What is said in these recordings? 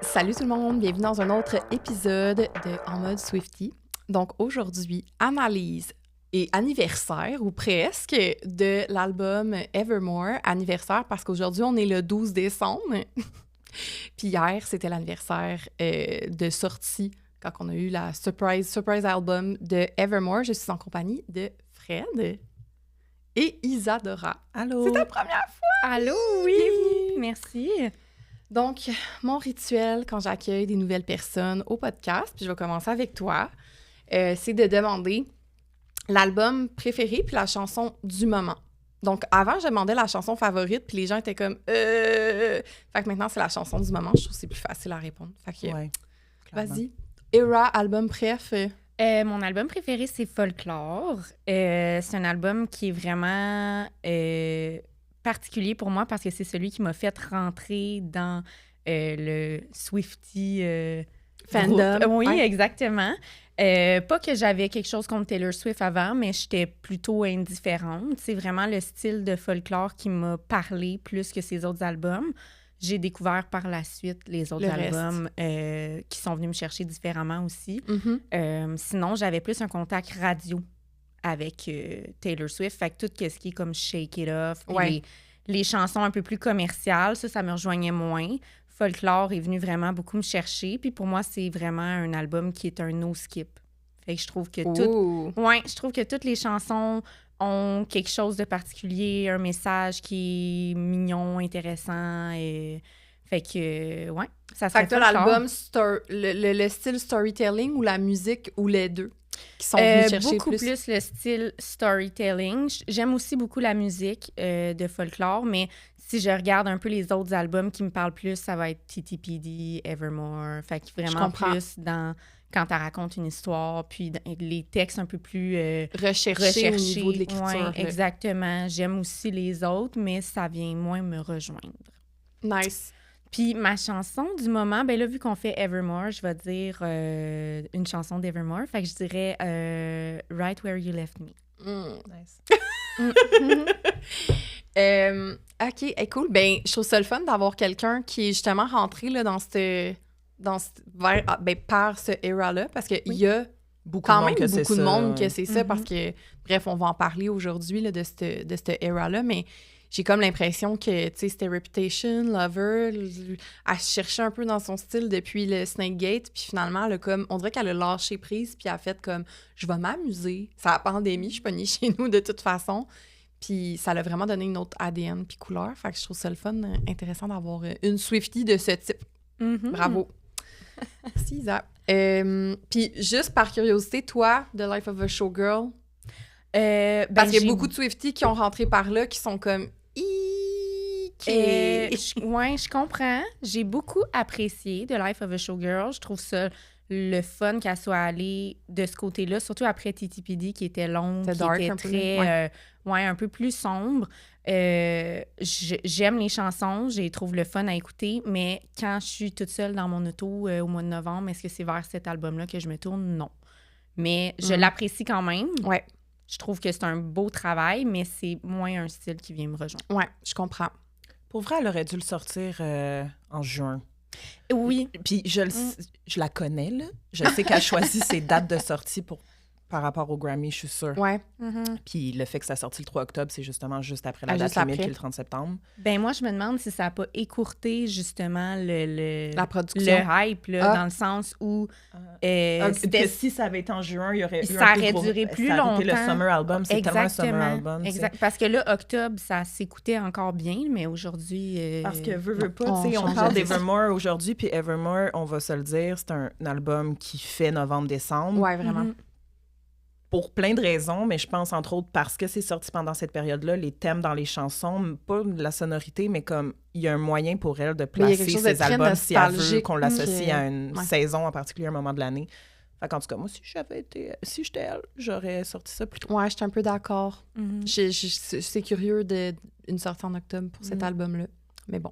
Salut tout le monde, bienvenue dans un autre épisode de En mode Swiftie. Donc aujourd'hui, analyse et anniversaire, ou presque, de l'album Evermore, anniversaire parce qu'aujourd'hui on est le 12 décembre. Puis hier, c'était l'anniversaire de sortie, quand on a eu la surprise album de Evermore. Je suis en compagnie de Fred et Isadora. Allô? C'est ta première fois! Allô, oui! Bienvenue! Merci! Donc, mon rituel quand j'accueille des nouvelles personnes au podcast, puis je vais commencer avec toi, c'est de demander l'album préféré puis la chanson du moment. Donc, avant, je demandais la chanson favorite, puis les gens étaient comme « Fait que maintenant, c'est la chanson du moment. Je trouve que c'est plus facile à répondre. Fait que, Ouais, vas-y. Era, album préf. Mon album préféré, c'est Folklore. C'est un album qui est vraiment particulier pour moi parce que c'est celui qui m'a fait rentrer dans le Swiftie Fandom. groupe. Oui, Ouais. exactement. Pas que j'avais quelque chose contre Taylor Swift avant, mais j'étais plutôt indifférente. C'est vraiment le style de Folklore qui m'a parlé plus que ses autres albums. J'ai découvert par la suite les autres Le reste. albums qui sont venus me chercher différemment aussi. Mhm. Sinon, j'avais plus un contact radio avec Taylor Swift. Fait que tout ce qui est comme Shake It Off, puis Ouais. les chansons un peu plus commerciales, ça me rejoignait moins. Folklore est venu vraiment beaucoup me chercher. Puis pour moi, c'est vraiment un album qui est un no-skip. Fait que je trouve que Ouh. je trouve que toutes les chansons ont quelque chose de particulier, un message qui est mignon, intéressant. Et... Fait que, ouais, ça serait Fait que toi, Folklore. l'album, le style storytelling ou la musique ou les deux qui sont venus chercher Beaucoup plus le style storytelling. J'aime aussi beaucoup la musique de Folklore, mais si je regarde un peu les autres albums qui me parlent plus, ça va être TTPD, Evermore. Fait que vraiment comprends. plus dans quand elle raconte une histoire, puis les textes un peu plus recherché au niveau de l'écriture. Ouais, là. exactement. J'aime aussi les autres, mais ça vient moins me rejoindre. Nice. Puis ma chanson du moment, ben là, vu qu'on fait Evermore, je vais dire une chanson d'Evermore. Fait que je dirais Right Where You Left Me. Nice. OK, cool. Ben, je trouve ça le fun d'avoir quelqu'un qui est justement rentré là, par ce era-là, parce qu'il y a quand même beaucoup de monde que c'est ça, parce que, bref, on va en parler aujourd'hui là, de cette era-là, mais j'ai comme l'impression que, tu sais, c'était Reputation, Lover, elle cherchait un peu dans son style depuis le Snakegate, puis finalement, elle a comme, on dirait qu'elle a lâché prise, puis elle a fait comme, je vais m'amuser. C'est la pandémie, je suis pognée chez nous de toute façon. Puis ça l'a vraiment donné une autre ADN puis couleur. Fait que je trouve ça le fun, intéressant d'avoir une Swiftie de ce type. Mm-hmm. Bravo. Merci, Isa. Puis juste par curiosité, toi, The Life of a Showgirl, parce qu'il y a beaucoup de Swifties qui ont rentré par là, qui sont comme... je comprends. J'ai beaucoup apprécié The Life of a Showgirl. Je trouve ça le fun qu'elle soit allée de ce côté-là, surtout après TTPD qui était longue, C'était qui dark était un peu, très... un peu plus sombre. J'aime les chansons, je les trouve le fun à écouter, mais quand je suis toute seule dans mon auto au mois de novembre, est-ce que c'est vers cet album-là que je me tourne? Non. Mais je l'apprécie quand même. Ouais. Je trouve que c'est un beau travail, mais c'est moins un style qui vient me rejoindre. Ouais, je comprends. Pour vrai, elle aurait dû le sortir en juin. Oui. Puis je la connais, là. Je sais qu'elle choisit ses dates de sortie par rapport au Grammy, je suis sûre. Ouais. Puis le fait que ça sorti le 3 octobre, c'est justement juste après la juste date limite après. qui est le 30 septembre. Ben moi, je me demande si ça n'a pas écourté justement La production. le hype, là, dans le sens où Que si ça avait été en juin, il y aurait eu ça un peu aurait gros- duré plus ça aurait été longtemps. le Summer Album, c'est tellement un Summer Exactement. Album. tu sais. Exact. Parce que là, octobre, ça s'écoutait encore bien, mais aujourd'hui... Parce que veux pas, on tu sais, on change parle de d'Evermore aujourd'hui, puis Evermore, on va se le dire, c'est un album qui fait novembre-décembre. Ouais, vraiment. Pour plein de raisons, mais je pense entre autres parce que c'est sorti pendant cette période-là, les thèmes dans les chansons, pas la sonorité, mais comme il y a un moyen pour elle de Mais il y a placer quelque chose de ses très albums si elle veut nostalgique, qu'on l'associe que- à une ouais. saison en particulier, un moment de l'année. Fait qu'en tout cas, moi, si j'étais elle, j'aurais sorti ça plus tôt. Ouais, je suis un peu d'accord. Mhm. C'est curieux d'une sortie en octobre pour cet album-là. Mais bon,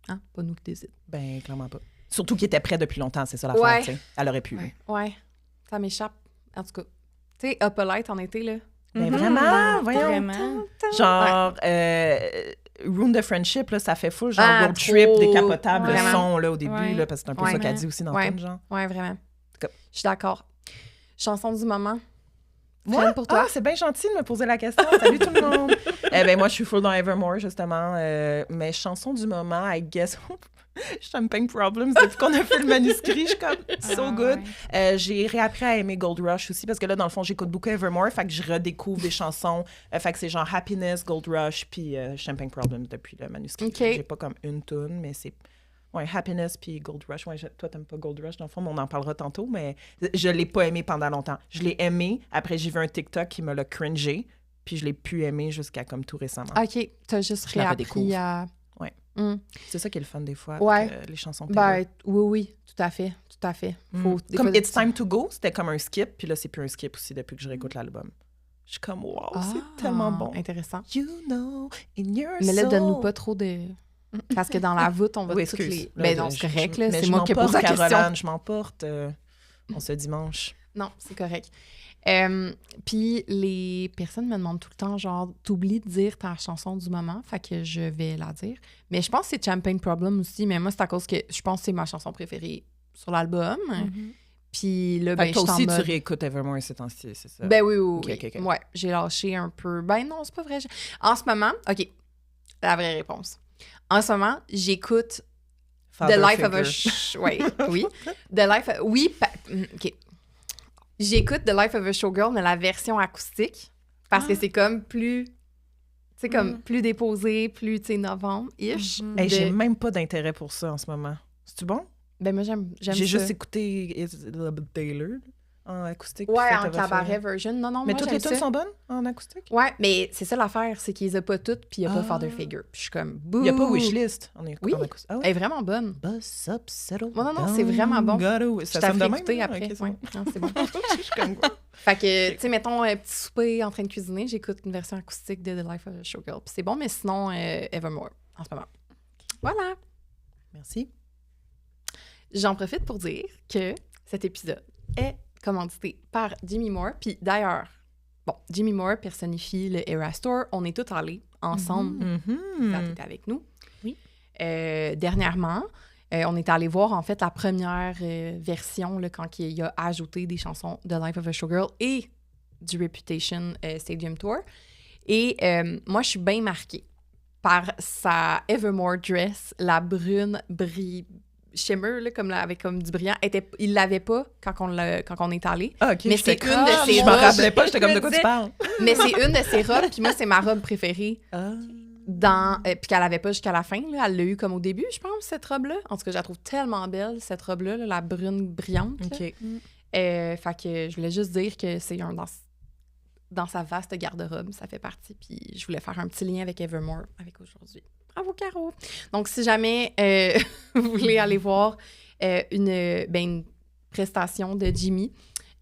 hein, pas nous qui décident. Ben, clairement pas. Surtout qu'il était prêt depuis longtemps, c'est ça l'affaire, Ouais. tu sais. Elle aurait pu. Ouais, ça m'échappe. En tout cas, tu sais, Up a Light en été, là. Ben Mhm. vraiment, voyons. Vraiment. Genre, Ruin the Friendship, là, ça fait full, genre road trip, décapotable, le son, là, au début, là, parce que c'est un peu ça qu'elle dit aussi dans le film, genre. Ouais, vraiment. Je suis d'accord. Chanson du moment. Moi? Pour toi? Ah, c'est bien gentil de me poser la question. Salut tout le monde! Moi, je suis full dans Evermore, justement. Mais chanson du moment, I guess... Champagne Problems, depuis qu'on a fait le manuscrit, je suis comme so good. J'ai réappris à aimer Gold Rush aussi, parce que là, dans le fond, j'écoute beaucoup Evermore, fait que je redécouvre des chansons. Fait que c'est genre Happiness, Gold Rush, puis Champagne Problems depuis le manuscrit. Okay. J'ai pas comme une tune, mais c'est... Ouais, Happiness puis Gold Rush. Ouais, toi, t'aimes pas Gold Rush, dans le fond, mais on en parlera tantôt, mais je l'ai pas aimé pendant longtemps. Je l'ai aimé, après j'ai vu un TikTok qui me l'a cringé, puis je l'ai pu aimer jusqu'à comme tout récemment. OK, t'as juste réappris à... Ouais. C'est ça qui est le fun des fois, avec, les chansons. Oui, tout à fait. Comme It's Time to Go, c'était comme un skip, puis là, c'est plus un skip aussi depuis que je réécoute l'album. Je suis comme, wow, c'est tellement bon. Intéressant. You know, in your mais là, donne-nous pas trop de... Parce que dans la voûte, on va toutes les... Ben non, c'est correct, là. C'est moi qui pose la question. Caroline, je m'emporte on ce dimanche. Non, c'est correct. Puis les personnes me demandent tout le temps, genre, t'oublies de dire ta chanson du moment, fait que je vais la dire. Mais je pense que c'est Champagne Problem aussi, mais moi, c'est à cause que je pense que c'est ma chanson préférée sur l'album. Puis là, ben, toi aussi, tu réécoutes Evermore ces temps-ci, c'est ça? Ben oui. Okay. Ouais, j'ai lâché un peu. Ben non, c'est pas vrai. En ce moment, OK, la vraie réponse. En ce moment, j'écoute The Life of a... oui. The Life... Oui, OK. J'écoute The Life of a Showgirl, mais la version acoustique, parce que c'est comme plus... C'est comme plus déposé, plus, tu sais, novembre-ish. J'ai même pas d'intérêt pour ça en ce moment. C'est-tu bon? Ben moi, j'aime ça. J'ai juste écouté Elizabeth Taylor en acoustique. Ouais, en cabaret version. Non, mais moi, toutes les tunes sont bonnes en acoustique? Ouais, mais c'est ça l'affaire, c'est qu'ils les ont pas toutes, puis il n'y a pas Father Figure. Puis je suis comme, bouh! Il n'y a pas Wishlist en acoustique? Oui, elle est vraiment bonne. Buzz up, settle non, c'est vraiment bon. Ça sonne de même? Écouter après. Okay, ouais. Non, c'est bon. Je suis comme... Fait que, tu sais, mettons, un petit souper en train de cuisiner, j'écoute une version acoustique de The Life of a Showgirl. Puis c'est bon, mais sinon, Evermore, en ce moment. Voilà. Merci. J'en profite pour dire que cet épisode est commandité par Jimmy Moore. Puis d'ailleurs, Jimmy Moore personnifie le Era Store. On est tous allés ensemble. Ça était avec nous. Oui. Dernièrement, on est allé voir, en fait, la première version, là, quand il a ajouté des chansons de Life of a Showgirl et du Reputation Stadium Tour. Et moi, je suis bien marquée par sa Evermore dress, la brune shimmer, là, comme avec comme du brillant. Il l'avait pas quand on est allé. Ah, OK. Mais c'est une de ses robes. Je m'en rappelais pas, j'étais comme de quoi tu parles. Mais c'est une de ses robes, puis moi, c'est ma robe préférée. Puis qu'elle avait pas jusqu'à la fin, là. Elle l'a eu comme au début, je pense, cette robe-là. En tout cas, je la trouve tellement belle, cette robe-là, là, la brune brillante. OK. Fait que je voulais juste dire que c'est dans sa vaste garde-robe, ça fait partie. Puis je voulais faire un petit lien avec Evermore, avec aujourd'hui. Bravo, Caro! Donc, si jamais vous voulez aller voir une prestation de Jimmy,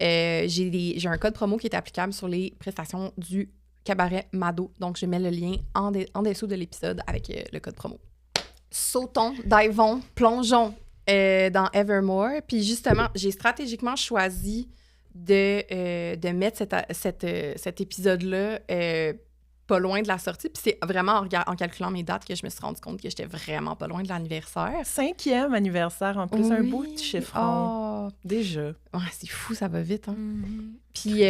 j'ai un code promo qui est applicable sur les prestations du Cabaret Mado. Donc, je mets le lien en dessous de l'épisode avec le code promo. Sautons, divons, plongeons dans Evermore. Puis justement, j'ai stratégiquement choisi de mettre cet épisode-là pas loin de la sortie. Puis c'est vraiment en calculant mes dates que je me suis rendu compte que j'étais vraiment pas loin de l'anniversaire. 5e anniversaire, en plus, un beau petit chiffron. Déjà. Ouais, c'est fou, ça va vite. Hein? Puis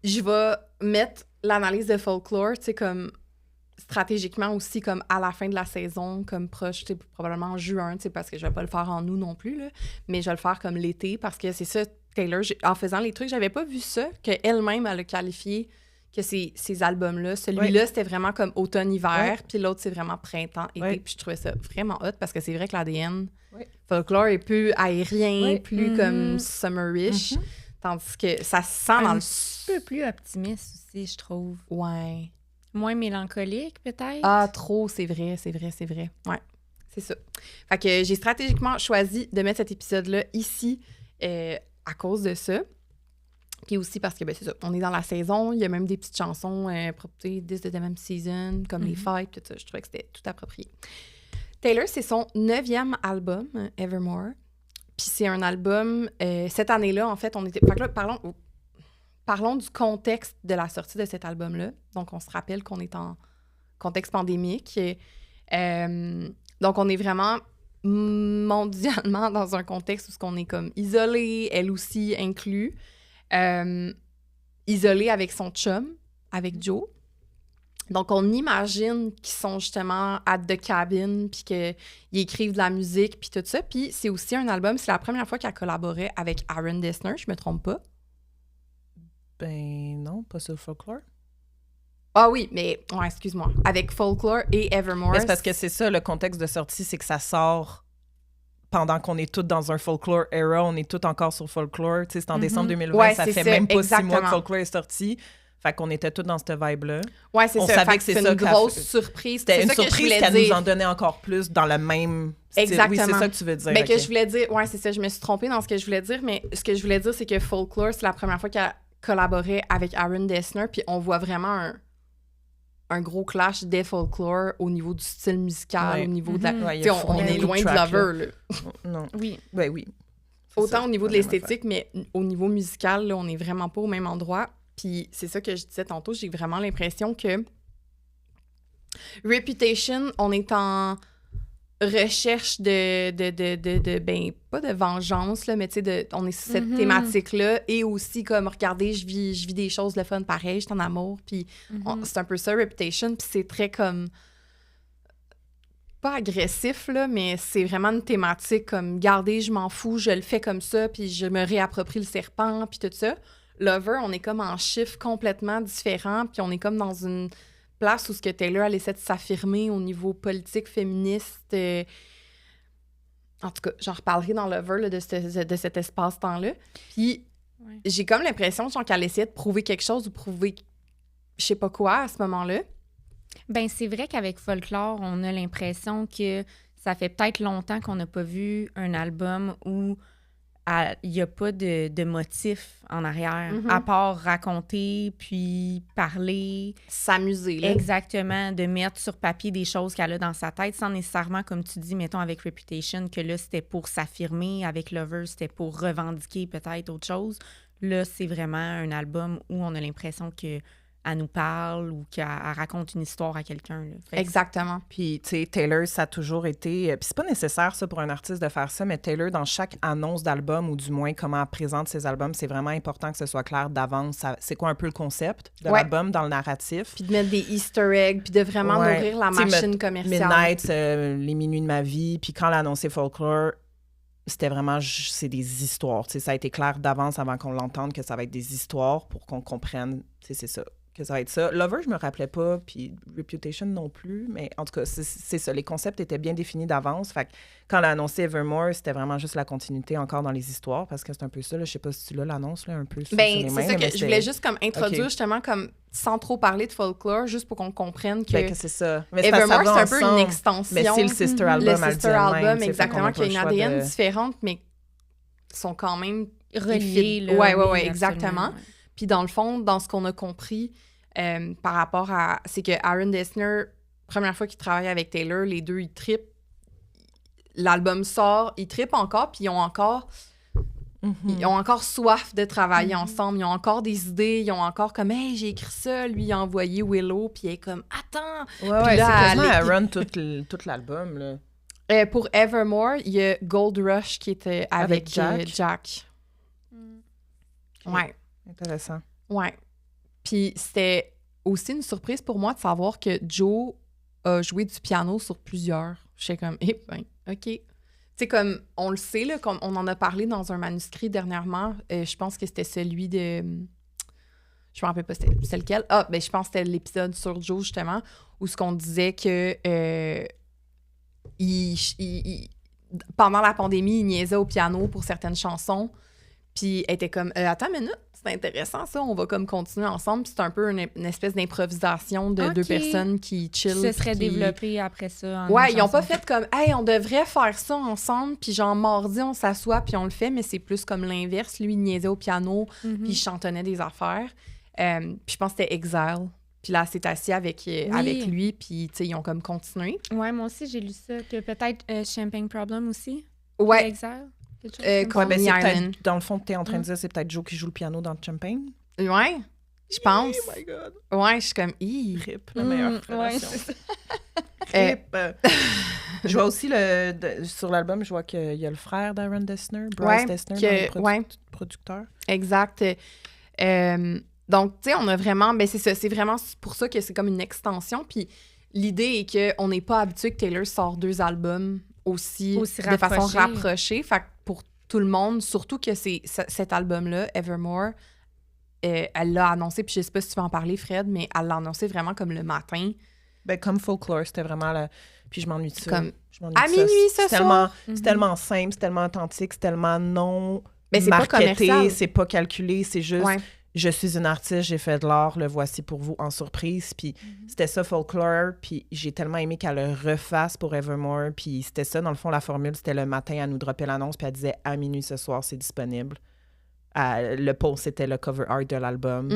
je vais mettre l'analyse de folklore, tu sais, comme stratégiquement aussi, comme à la fin de la saison, comme proche, tu sais, probablement en juin, tu sais, parce que je vais pas le faire en août non plus, là, mais je vais le faire comme l'été, parce que c'est ça, Taylor, en faisant les trucs, j'avais pas vu ça, qu'elle-même, elle a qualifié que ces albums-là, celui-là, c'était vraiment comme automne-hiver, puis l'autre, c'est vraiment printemps-été, puis je trouvais ça vraiment hot, parce que c'est vrai que l'ADN folklore est plus aérien, plus comme summer-ish, tandis que ça se sent dans le... Un peu plus optimiste aussi, je trouve. Ouais. Moins mélancolique, peut-être? Ah, trop, c'est vrai. Ouais, c'est ça. Fait que j'ai stratégiquement choisi de mettre cet épisode-là ici à cause de ça. Puis aussi parce que, ben c'est ça, on est dans la saison, il y a même des petites chansons propriétés This the Damn Season, comme les fights, tout ça. Je trouvais que c'était tout approprié. Taylor, c'est son 9e album, Evermore. Puis c'est un album, cette année-là, en fait, on était... Fait que là, parlons du contexte de la sortie de cet album-là. Donc, on se rappelle qu'on est en contexte pandémique. Donc, on est vraiment mondialement dans un contexte où on est comme isolé, elle aussi inclus, isolé avec son chum, avec Joe. Donc, on imagine qu'ils sont justement at the cabin, puis qu'ils écrivent de la musique, puis tout ça. Puis c'est aussi un album, c'est la première fois qu'elle collaborait avec Aaron Dessner, je me trompe pas. Ben non, pas sur Folklore. Ah oui, mais ouais, excuse-moi. Avec Folklore et Evermore. Mais c'est parce que c'est ça, le contexte de sortie, c'est que ça sort pendant qu'on est tous dans un Folklore era, on est tous encore sur Folklore. Tu sais, c'est en décembre 2020, ouais, ça fait ça, même pas exactement. 6 mois que Folklore est sorti. Fait qu'on était tous dans cette vibe-là. Ouais, c'est on ça. savait fait que c'est une ça grosse surprise. C'était c'est une ça surprise qu'elle nous en donnait encore plus dans le même style. Exactement. Oui, c'est ça que tu veux dire. Mais okay. que je voulais dire, ouais, c'est ça, je me suis trompée dans ce que je voulais dire, mais ce que je voulais dire, c'est que Folklore, c'est la première fois qu'elle collaborait avec Aaron Dessner, puis on voit vraiment un gros clash des Folklore au niveau du style musical, au niveau de la... Ouais, on est loin de Lover, là. Non. Oui. Ben oui. Autant au niveau de l'esthétique, mais au niveau musical, là, on n'est vraiment pas au même endroit. Puis c'est ça que je disais tantôt, j'ai vraiment l'impression que Reputation, on est en recherche de ben, pas de vengeance, là, mais tu sais, on est sur cette thématique-là. Et aussi, comme, regardez, je vis des choses le fun pareil, je suis en amour. Puis c'est un peu ça, Reputation. Puis c'est très comme... pas agressif, là, mais c'est vraiment une thématique comme, regardez, je m'en fous, je le fais comme ça, puis je me réapproprie le serpent, puis tout ça. Lover, on est comme en chiffres complètement différents, puis on est comme dans une place où ce que Taylor, elle essaie de s'affirmer au niveau politique, féministe. En tout cas, j'en reparlerai dans Lover là, de cet espace-temps-là. Puis j'ai comme l'impression genre, qu'elle essayait de prouver quelque chose ou prouver je sais pas quoi à ce moment-là. Ben c'est vrai qu'avec Folklore, on a l'impression que ça fait peut-être longtemps qu'on n'a pas vu un album où il n'y a pas de motif en arrière, à part raconter, puis parler. S'amuser, là. Exactement, de mettre sur papier des choses qu'elle a dans sa tête, sans nécessairement, comme tu dis, mettons avec Reputation, que là, c'était pour s'affirmer. Avec Lover, c'était pour revendiquer peut-être autre chose. Là, c'est vraiment un album où on a l'impression que elle nous parle ou qu'elle raconte une histoire à quelqu'un. Exactement. Puis, tu sais, Taylor, ça a toujours été... Puis c'est pas nécessaire, ça, pour un artiste de faire ça, mais Taylor, dans chaque annonce d'album, ou du moins comment elle présente ses albums, c'est vraiment important que ce soit clair d'avance. C'est quoi un peu le concept de l'album dans le narratif? Puis de mettre des Easter eggs, puis de vraiment nourrir la machine commerciale. Midnight, Les Minuits de ma vie, puis quand elle a annoncé Folklore, c'était vraiment... C'est des histoires. Tu sais, ça a été clair d'avance avant qu'on l'entende que ça va être des histoires pour qu'on comprenne. Tu sais, c'est ça. Que ça va être ça. Lover, je me rappelais pas, puis Reputation non plus, mais en tout cas, c'est ça. Les concepts étaient bien définis d'avance. Fait que quand elle a annoncé Evermore, c'était vraiment juste la continuité encore dans les histoires, parce que c'est un peu ça, là, je sais pas si tu l'as, l'annonce, là, un peu sur les mains. C'est ça que je voulais juste comme introduire, justement, comme sans trop parler de Folklore, juste pour qu'on comprenne que... Ben, que c'est ça. Mais Evermore, c'est un peu une extension. Mais c'est le sister album. Le sister album, exactement, qui a une ADN différente, mais sont quand même... reliés. Ouais, exactement. Puis dans le fond, dans ce qu'on a compris par rapport à... C'est que Aaron Dessner, première fois qu'il travaille avec Taylor, les deux, ils trippent. L'album sort, ils trippent encore, puis ils ont encore soif de travailler ensemble. Ils ont encore des idées. Ils ont encore comme « Hey, j'ai écrit ça. » Lui, il a envoyé Willow, puis elle est comme « Attends! » Ouais, là, c'est quasiment Aaron tout l'album, là. Pour Evermore, il y a Gold Rush qui était avec Jack. Ouais. Intéressant. Ouais. Puis c'était aussi une surprise pour moi de savoir que Joe a joué du piano sur plusieurs. J'étais comme, OK. Tu sais, comme, on le sait, là, comme on en a parlé dans un manuscrit dernièrement, je pense que c'était celui de... Je me rappelle pas, c'était lequel? Ah, ben je pense que c'était l'épisode sur Joe, justement, où ce qu'on disait que pendant la pandémie, il niaisait au piano pour certaines chansons. Puis elle était comme, attends une minute, c'est intéressant ça, on va comme continuer ensemble. Puis c'est un peu une espèce d'improvisation de deux personnes qui chillent. Ça serait développé après ça. Ouais, ils n'ont pas fait comme, hey, on devrait faire ça ensemble, puis genre mardi, on s'assoit, puis on le fait, mais c'est plus comme l'inverse. Lui, il niaisait au piano, puis il chantonnait des affaires. Puis je pense que c'était Exile. Puis là, c'est assis avec lui, puis tu sais, ils ont comme continué. Ouais, moi aussi, j'ai lu ça, que peut-être Champagne Problem aussi. Ouais. Exile. Dans le fond, tu es en train de dire c'est peut-être Joe qui joue le piano dans Champagne. Ouais. Je pense. Oh my God. Ouais, je suis comme... Rip, la meilleure relation. Ouais, c'est ça. Rip. Je vois aussi, sur l'album, je vois qu'il y a le frère d'Aaron Dessner, Bryce Dessner, dans le producteur. Exact. Donc, tu sais, on a vraiment... Ben, c'est ça. C'est vraiment pour ça que c'est comme une extension. Puis l'idée est qu'on n'est pas habitué que Taylor sort 2 albums aussi de façon rapprochée. Fait que pour tout le monde, surtout que cet album-là, Evermore... elle l'a annoncé, puis je sais pas si tu vas en parler, Fred, mais elle l'a annoncé vraiment comme le matin. Ben, comme Folklore, c'était vraiment Puis je m'ennuie de ça. Comme à minuit ce soir. C'est tellement simple, c'est tellement authentique, c'est tellement non mais c'est marketé, c'est pas calculé, c'est juste je suis une artiste, j'ai fait de l'art, le voici pour vous en surprise. Puis c'était ça, Folklore, puis j'ai tellement aimé qu'elle le refasse pour Evermore. Puis c'était ça, dans le fond, la formule, c'était le matin, elle nous droppait l'annonce, puis elle disait à minuit ce soir, c'est disponible. Le post, c'était le cover art de l'album.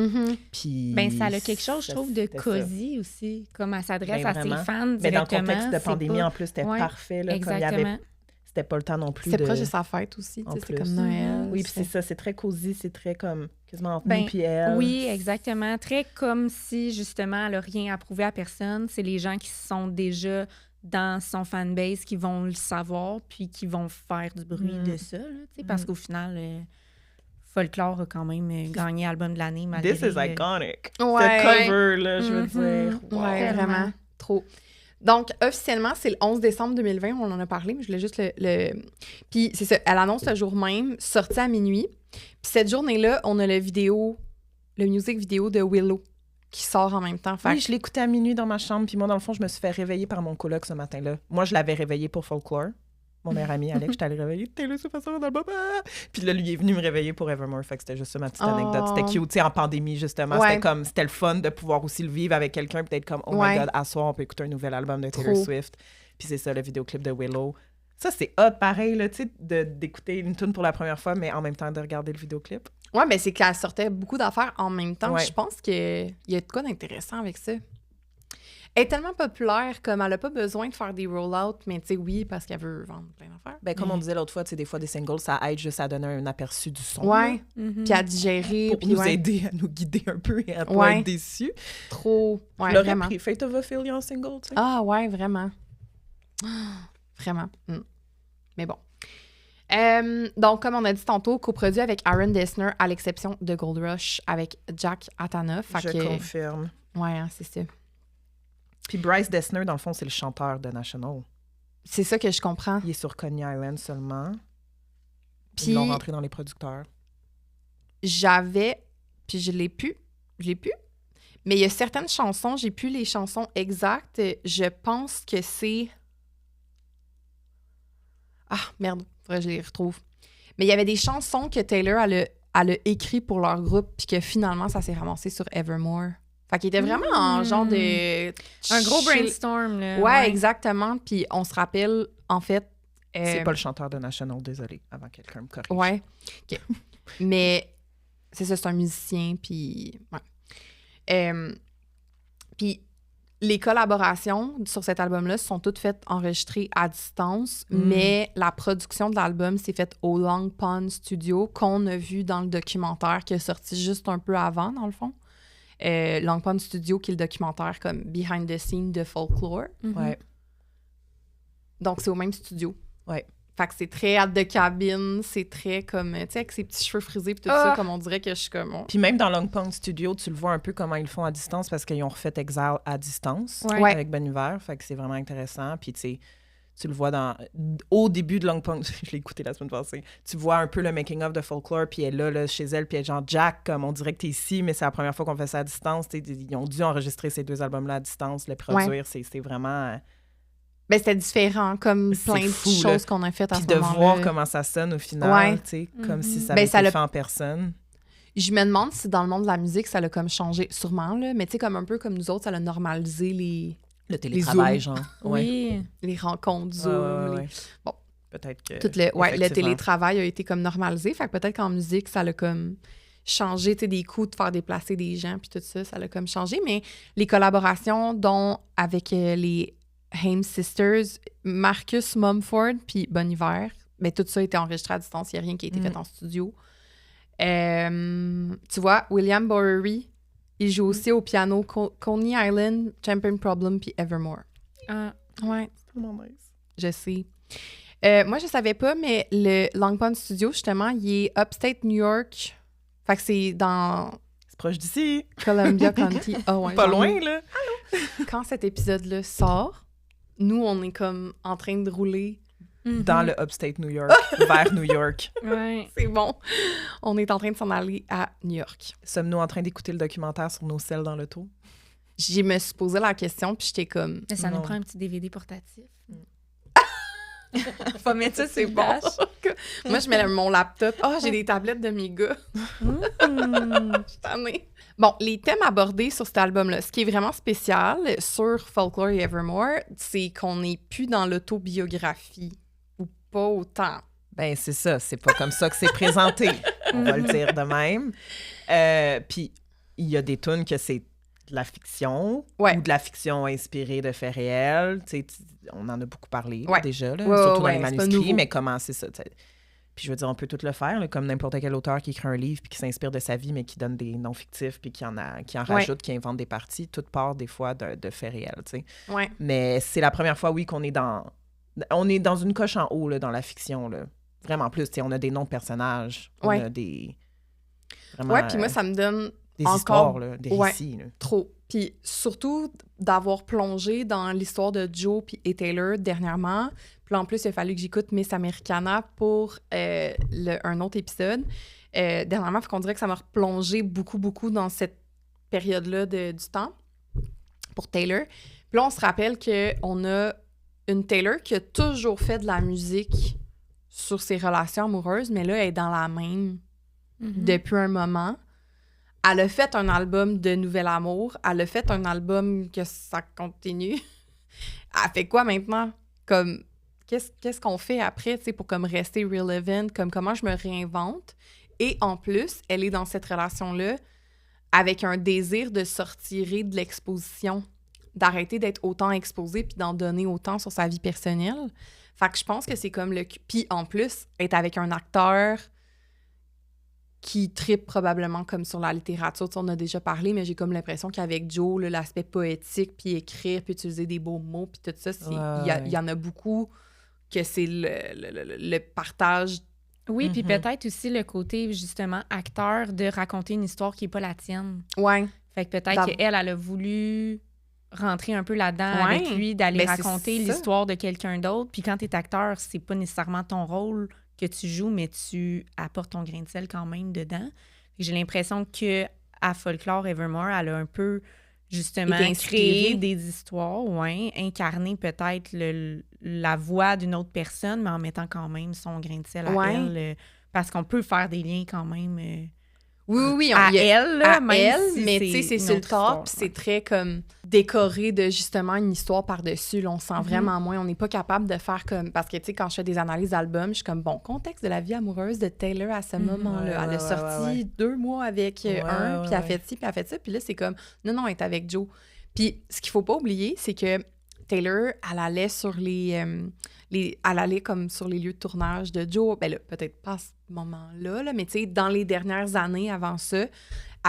Puis ben, ça a quelque chose, je trouve, de cosy aussi. Comme elle s'adresse à ses fans directement. Mais dans le contexte de pandémie, en plus, c'était parfait. Là, exactement. C'était pas le temps non plus c'est proche de sa fête aussi. C'est comme Noël. Oui, puis c'est ça. C'est très cosy. C'est très comme quasiment entre nous puis elle. Oui, exactement. Très comme si, justement, elle n'a rien à prouver à personne. C'est les gens qui sont déjà dans son fanbase qui vont le savoir puis qui vont faire du bruit de ça. Là, parce qu'au final... Folklore a quand même gagné album de l'année malgré... This is iconic. Ouais. Ce cover-là, je veux dire. Wow. Ouais, vraiment. Trop. Donc, officiellement, c'est le 11 décembre 2020. On en a parlé, mais je voulais juste le... Puis, c'est ça. Elle annonce le jour même, sortie à minuit. Puis cette journée-là, on a le music vidéo de Willow qui sort en même temps. Oui, je l'écoutais à minuit dans ma chambre. Puis moi, dans le fond, je me suis fait réveiller par mon coloc ce matin-là. Moi, je l'avais réveillé pour Folklore. Mon meilleur ami, Alex, j'étais allée réveiller Taylor Swift dans l'album. Puis là, lui, il est venu me réveiller pour Evermore. Fait que c'était juste ça, ma petite anecdote. C'était cute, tu sais, en pandémie, justement. Ouais. C'était le fun de pouvoir aussi le vivre avec quelqu'un. Peut-être comme, oh my God, à soir, on peut écouter un nouvel album de Taylor Swift. Puis c'est ça, le vidéoclip de Willow. Ça, c'est hot, pareil, là, tu sais, d'écouter une tune pour la première fois, mais en même temps de regarder le vidéoclip. Ouais, mais c'est qu'elle sortait beaucoup d'affaires en même temps. Je pense qu'il y a de quoi d'intéressant avec ça. Elle est tellement populaire comme elle n'a pas besoin de faire des roll-outs, mais tu sais, oui, parce qu'elle veut vendre plein d'affaires. Ben, comme on disait l'autre fois, tu sais, des fois, des singles, ça aide juste à donner un aperçu du son. Ouais. Puis à digérer. Pour nous aider, à nous guider un peu et à pas être déçus. Trop. Ouais, je l'aurais vraiment. pris Fate of Ophelia en single, tu sais. Ah, ouais, vraiment. Vraiment. Mais bon. Donc, comme on a dit tantôt, coproduit avec Aaron Dessner, à l'exception de Gold Rush avec Jack Antonoff. Je confirme. Ouais, c'est ça. Puis Bryce Dessner, dans le fond, c'est le chanteur de National. C'est ça que je comprends. Il est sur Coney Island seulement. Puis ils l'ont rentré dans les producteurs. Puis je l'ai plus. Mais il y a certaines chansons, j'ai plus les chansons exactes. Je pense que c'est... Ah, merde, faudrait que je les retrouve. Mais il y avait des chansons que Taylor, elle a écrit pour leur groupe, puis que finalement, ça s'est ramassé sur Evermore. Fait qu'il était vraiment en genre de... Un gros brainstorm, là. Ouais, exactement. Puis on se rappelle, en fait... C'est pas le chanteur de National, désolé, avant que quelqu'un me corrige. Ouais, OK. Mais c'est ça, c'est un musicien, puis... Ouais. Puis les collaborations sur cet album-là sont toutes faites enregistrées à distance, mais la production de l'album s'est faite au Long Pond Studio, qu'on a vu dans le documentaire qui est sorti juste un peu avant, dans le fond. Long Pond Studio, qui est le documentaire comme Behind the Scenes de Folklore. Ouais. Donc, c'est au même studio. Ouais. Fait que c'est très hâte de cabine, c'est très comme, tu sais, avec ses petits cheveux frisés puis tout ça, comme on dirait que je suis comme... Puis même dans Long Pond Studio, tu le vois un peu comment ils le font à distance parce qu'ils ont refait Exile à distance avec Bon Hiver. Fait que c'est vraiment intéressant. Puis tu sais, tu le vois au début de Long Pond, je l'ai écouté la semaine passée, tu vois un peu le making-of de Folklore, puis elle est là, chez elle, puis elle est genre, Jack, comme on dirait que t'es ici, mais c'est la première fois qu'on fait ça à distance. Ils ont dû enregistrer ces 2 albums-là à distance, les produire, c'est vraiment... Ben, c'était différent, comme plein de choses qu'on a faites à ce moment-là. Puis de voir comment ça sonne au final, tu sais, comme si ça avait été fait en personne. Je me demande si dans le monde de la musique, ça l'a comme changé, sûrement, là, mais tu sais, comme un peu comme nous autres, ça l'a normalisé le télétravail, genre. Oui, les rencontres Zoom. Ouais. Bon. Peut-être que... le télétravail a été comme normalisé, fait que peut-être qu'en musique, ça l'a comme changé, tu sais, des coups de faire déplacer des gens, puis tout ça, ça l'a comme changé, mais les collaborations, dont avec les Haim Sisters, Marcus Mumford puis Bon Hiver, ben, tout ça a été enregistré à distance, il n'y a rien qui a été fait en studio. Tu vois, William Bowery, Il joue aussi au piano Coney Island, Champagne Problem puis Evermore. Ah. Ouais. C'est tellement nice. Je sais. Moi, je savais pas, mais le Long Pond Studio, justement, il est upstate New York. Fait que c'est dans... C'est proche d'ici. Columbia County. Oh, ouais, pas loin, là. Allô? Quand cet épisode-là sort, nous, on est comme en train de rouler... Dans le upstate New York, vers New York. Ouais. C'est bon. On est en train de s'en aller à New York. Sommes-nous en train d'écouter le documentaire sur nos selles dans l'auto? Je me suis posé la question, puis j'étais comme... Mais ça nous prend un petit DVD portatif. Faut mettre ça, c'est bon. Moi, je mets mon laptop. Oh, j'ai des tablettes de mes gars. Je suis tannée. Bon, les thèmes abordés sur cet album-là, ce qui est vraiment spécial sur Folklore et Evermore, c'est qu'on n'est plus dans l'autobiographie. Ou pas autant. Ben, c'est ça. C'est pas comme ça que c'est présenté. On va le dire de même. Puis, il y a des tunes que c'est de la fiction ou de la fiction inspirée de faits réels. On en a beaucoup parlé déjà, là, surtout dans les manuscrits, mais comment c'est ça? Puis je veux dire, on peut tout le faire, là, comme n'importe quel auteur qui écrit un livre puis qui s'inspire de sa vie, mais qui donne des noms fictifs puis qui en rajoute, qui invente des parties. Tout part des fois de faits réels, tu sais. Ouais. Mais c'est la première fois, oui, qu'on est dans... On est dans une coche en haut, là, dans la fiction, là. Vraiment plus, tu sais, on a des noms de personnages. On a des... Vraiment, puis moi, ça me donne des encore... histoires, là, des récits. Là. Trop. Puis surtout d'avoir plongé dans l'histoire de Joe et Taylor dernièrement. Puis en plus, il a fallu que j'écoute Miss Americana pour un autre épisode. Dernièrement, il faut qu'on dirait que ça m'a replongé beaucoup dans cette période-là du temps pour Taylor. Puis là, on se rappelle qu'on a une Taylor qui a toujours fait de la musique sur ses relations amoureuses, mais là, elle est dans la même depuis un moment. Elle a fait un album de Nouvel Amour. Elle a fait un album que ça continue. Elle fait quoi maintenant? Comme, qu'est-ce qu'on fait après, tu sais, pour comme rester relevant? Comme, comment je me réinvente? Et en plus, elle est dans cette relation-là avec un désir de sortir de l'exposition, d'arrêter d'être autant exposée puis d'en donner autant sur sa vie personnelle. Fait que je pense que c'est comme le... Puis en plus, être avec un acteur... qui trippe probablement comme sur la littérature. Tu sais, on a déjà parlé, mais j'ai comme l'impression qu'avec Joe, là, l'aspect poétique, puis écrire, puis utiliser des beaux mots, puis tout ça, il y en a beaucoup que c'est le partage. Oui, puis peut-être aussi le côté, justement, acteur, de raconter une histoire qui n'est pas la tienne. Ouais. Fait que peut-être qu'elle a voulu rentrer un peu là-dedans avec lui, d'aller raconter l'histoire de quelqu'un d'autre. Puis quand tu es acteur, c'est pas nécessairement ton rôle que tu joues, mais tu apportes ton grain de sel quand même dedans. J'ai l'impression que à Folklore Evermore, elle a un peu, justement, créé des histoires, incarné peut-être la voix d'une autre personne, mais en mettant quand même son grain de sel à elle, parce qu'on peut faire des liens quand même oui, elle, là, mais tu sais, c'est sur le top, puis c'est très comme décoré de justement une histoire par-dessus. Là, on sent vraiment moins. On n'est pas capable de faire comme... Parce que, tu sais, quand je fais des analyses d'albums, je suis comme, bon, contexte de la vie amoureuse de Taylor à ce moment-là. Elle a sorti 2 mois avec puis elle a fait ci, puis elle a fait ça. Puis là, c'est comme, non, elle est avec Joe. Puis ce qu'il faut pas oublier, c'est que Taylor, elle allait sur elle allait comme sur les lieux de tournage de Joe. Ben là, peut-être pas à ce moment-là, mais tu sais, dans les dernières années avant ça,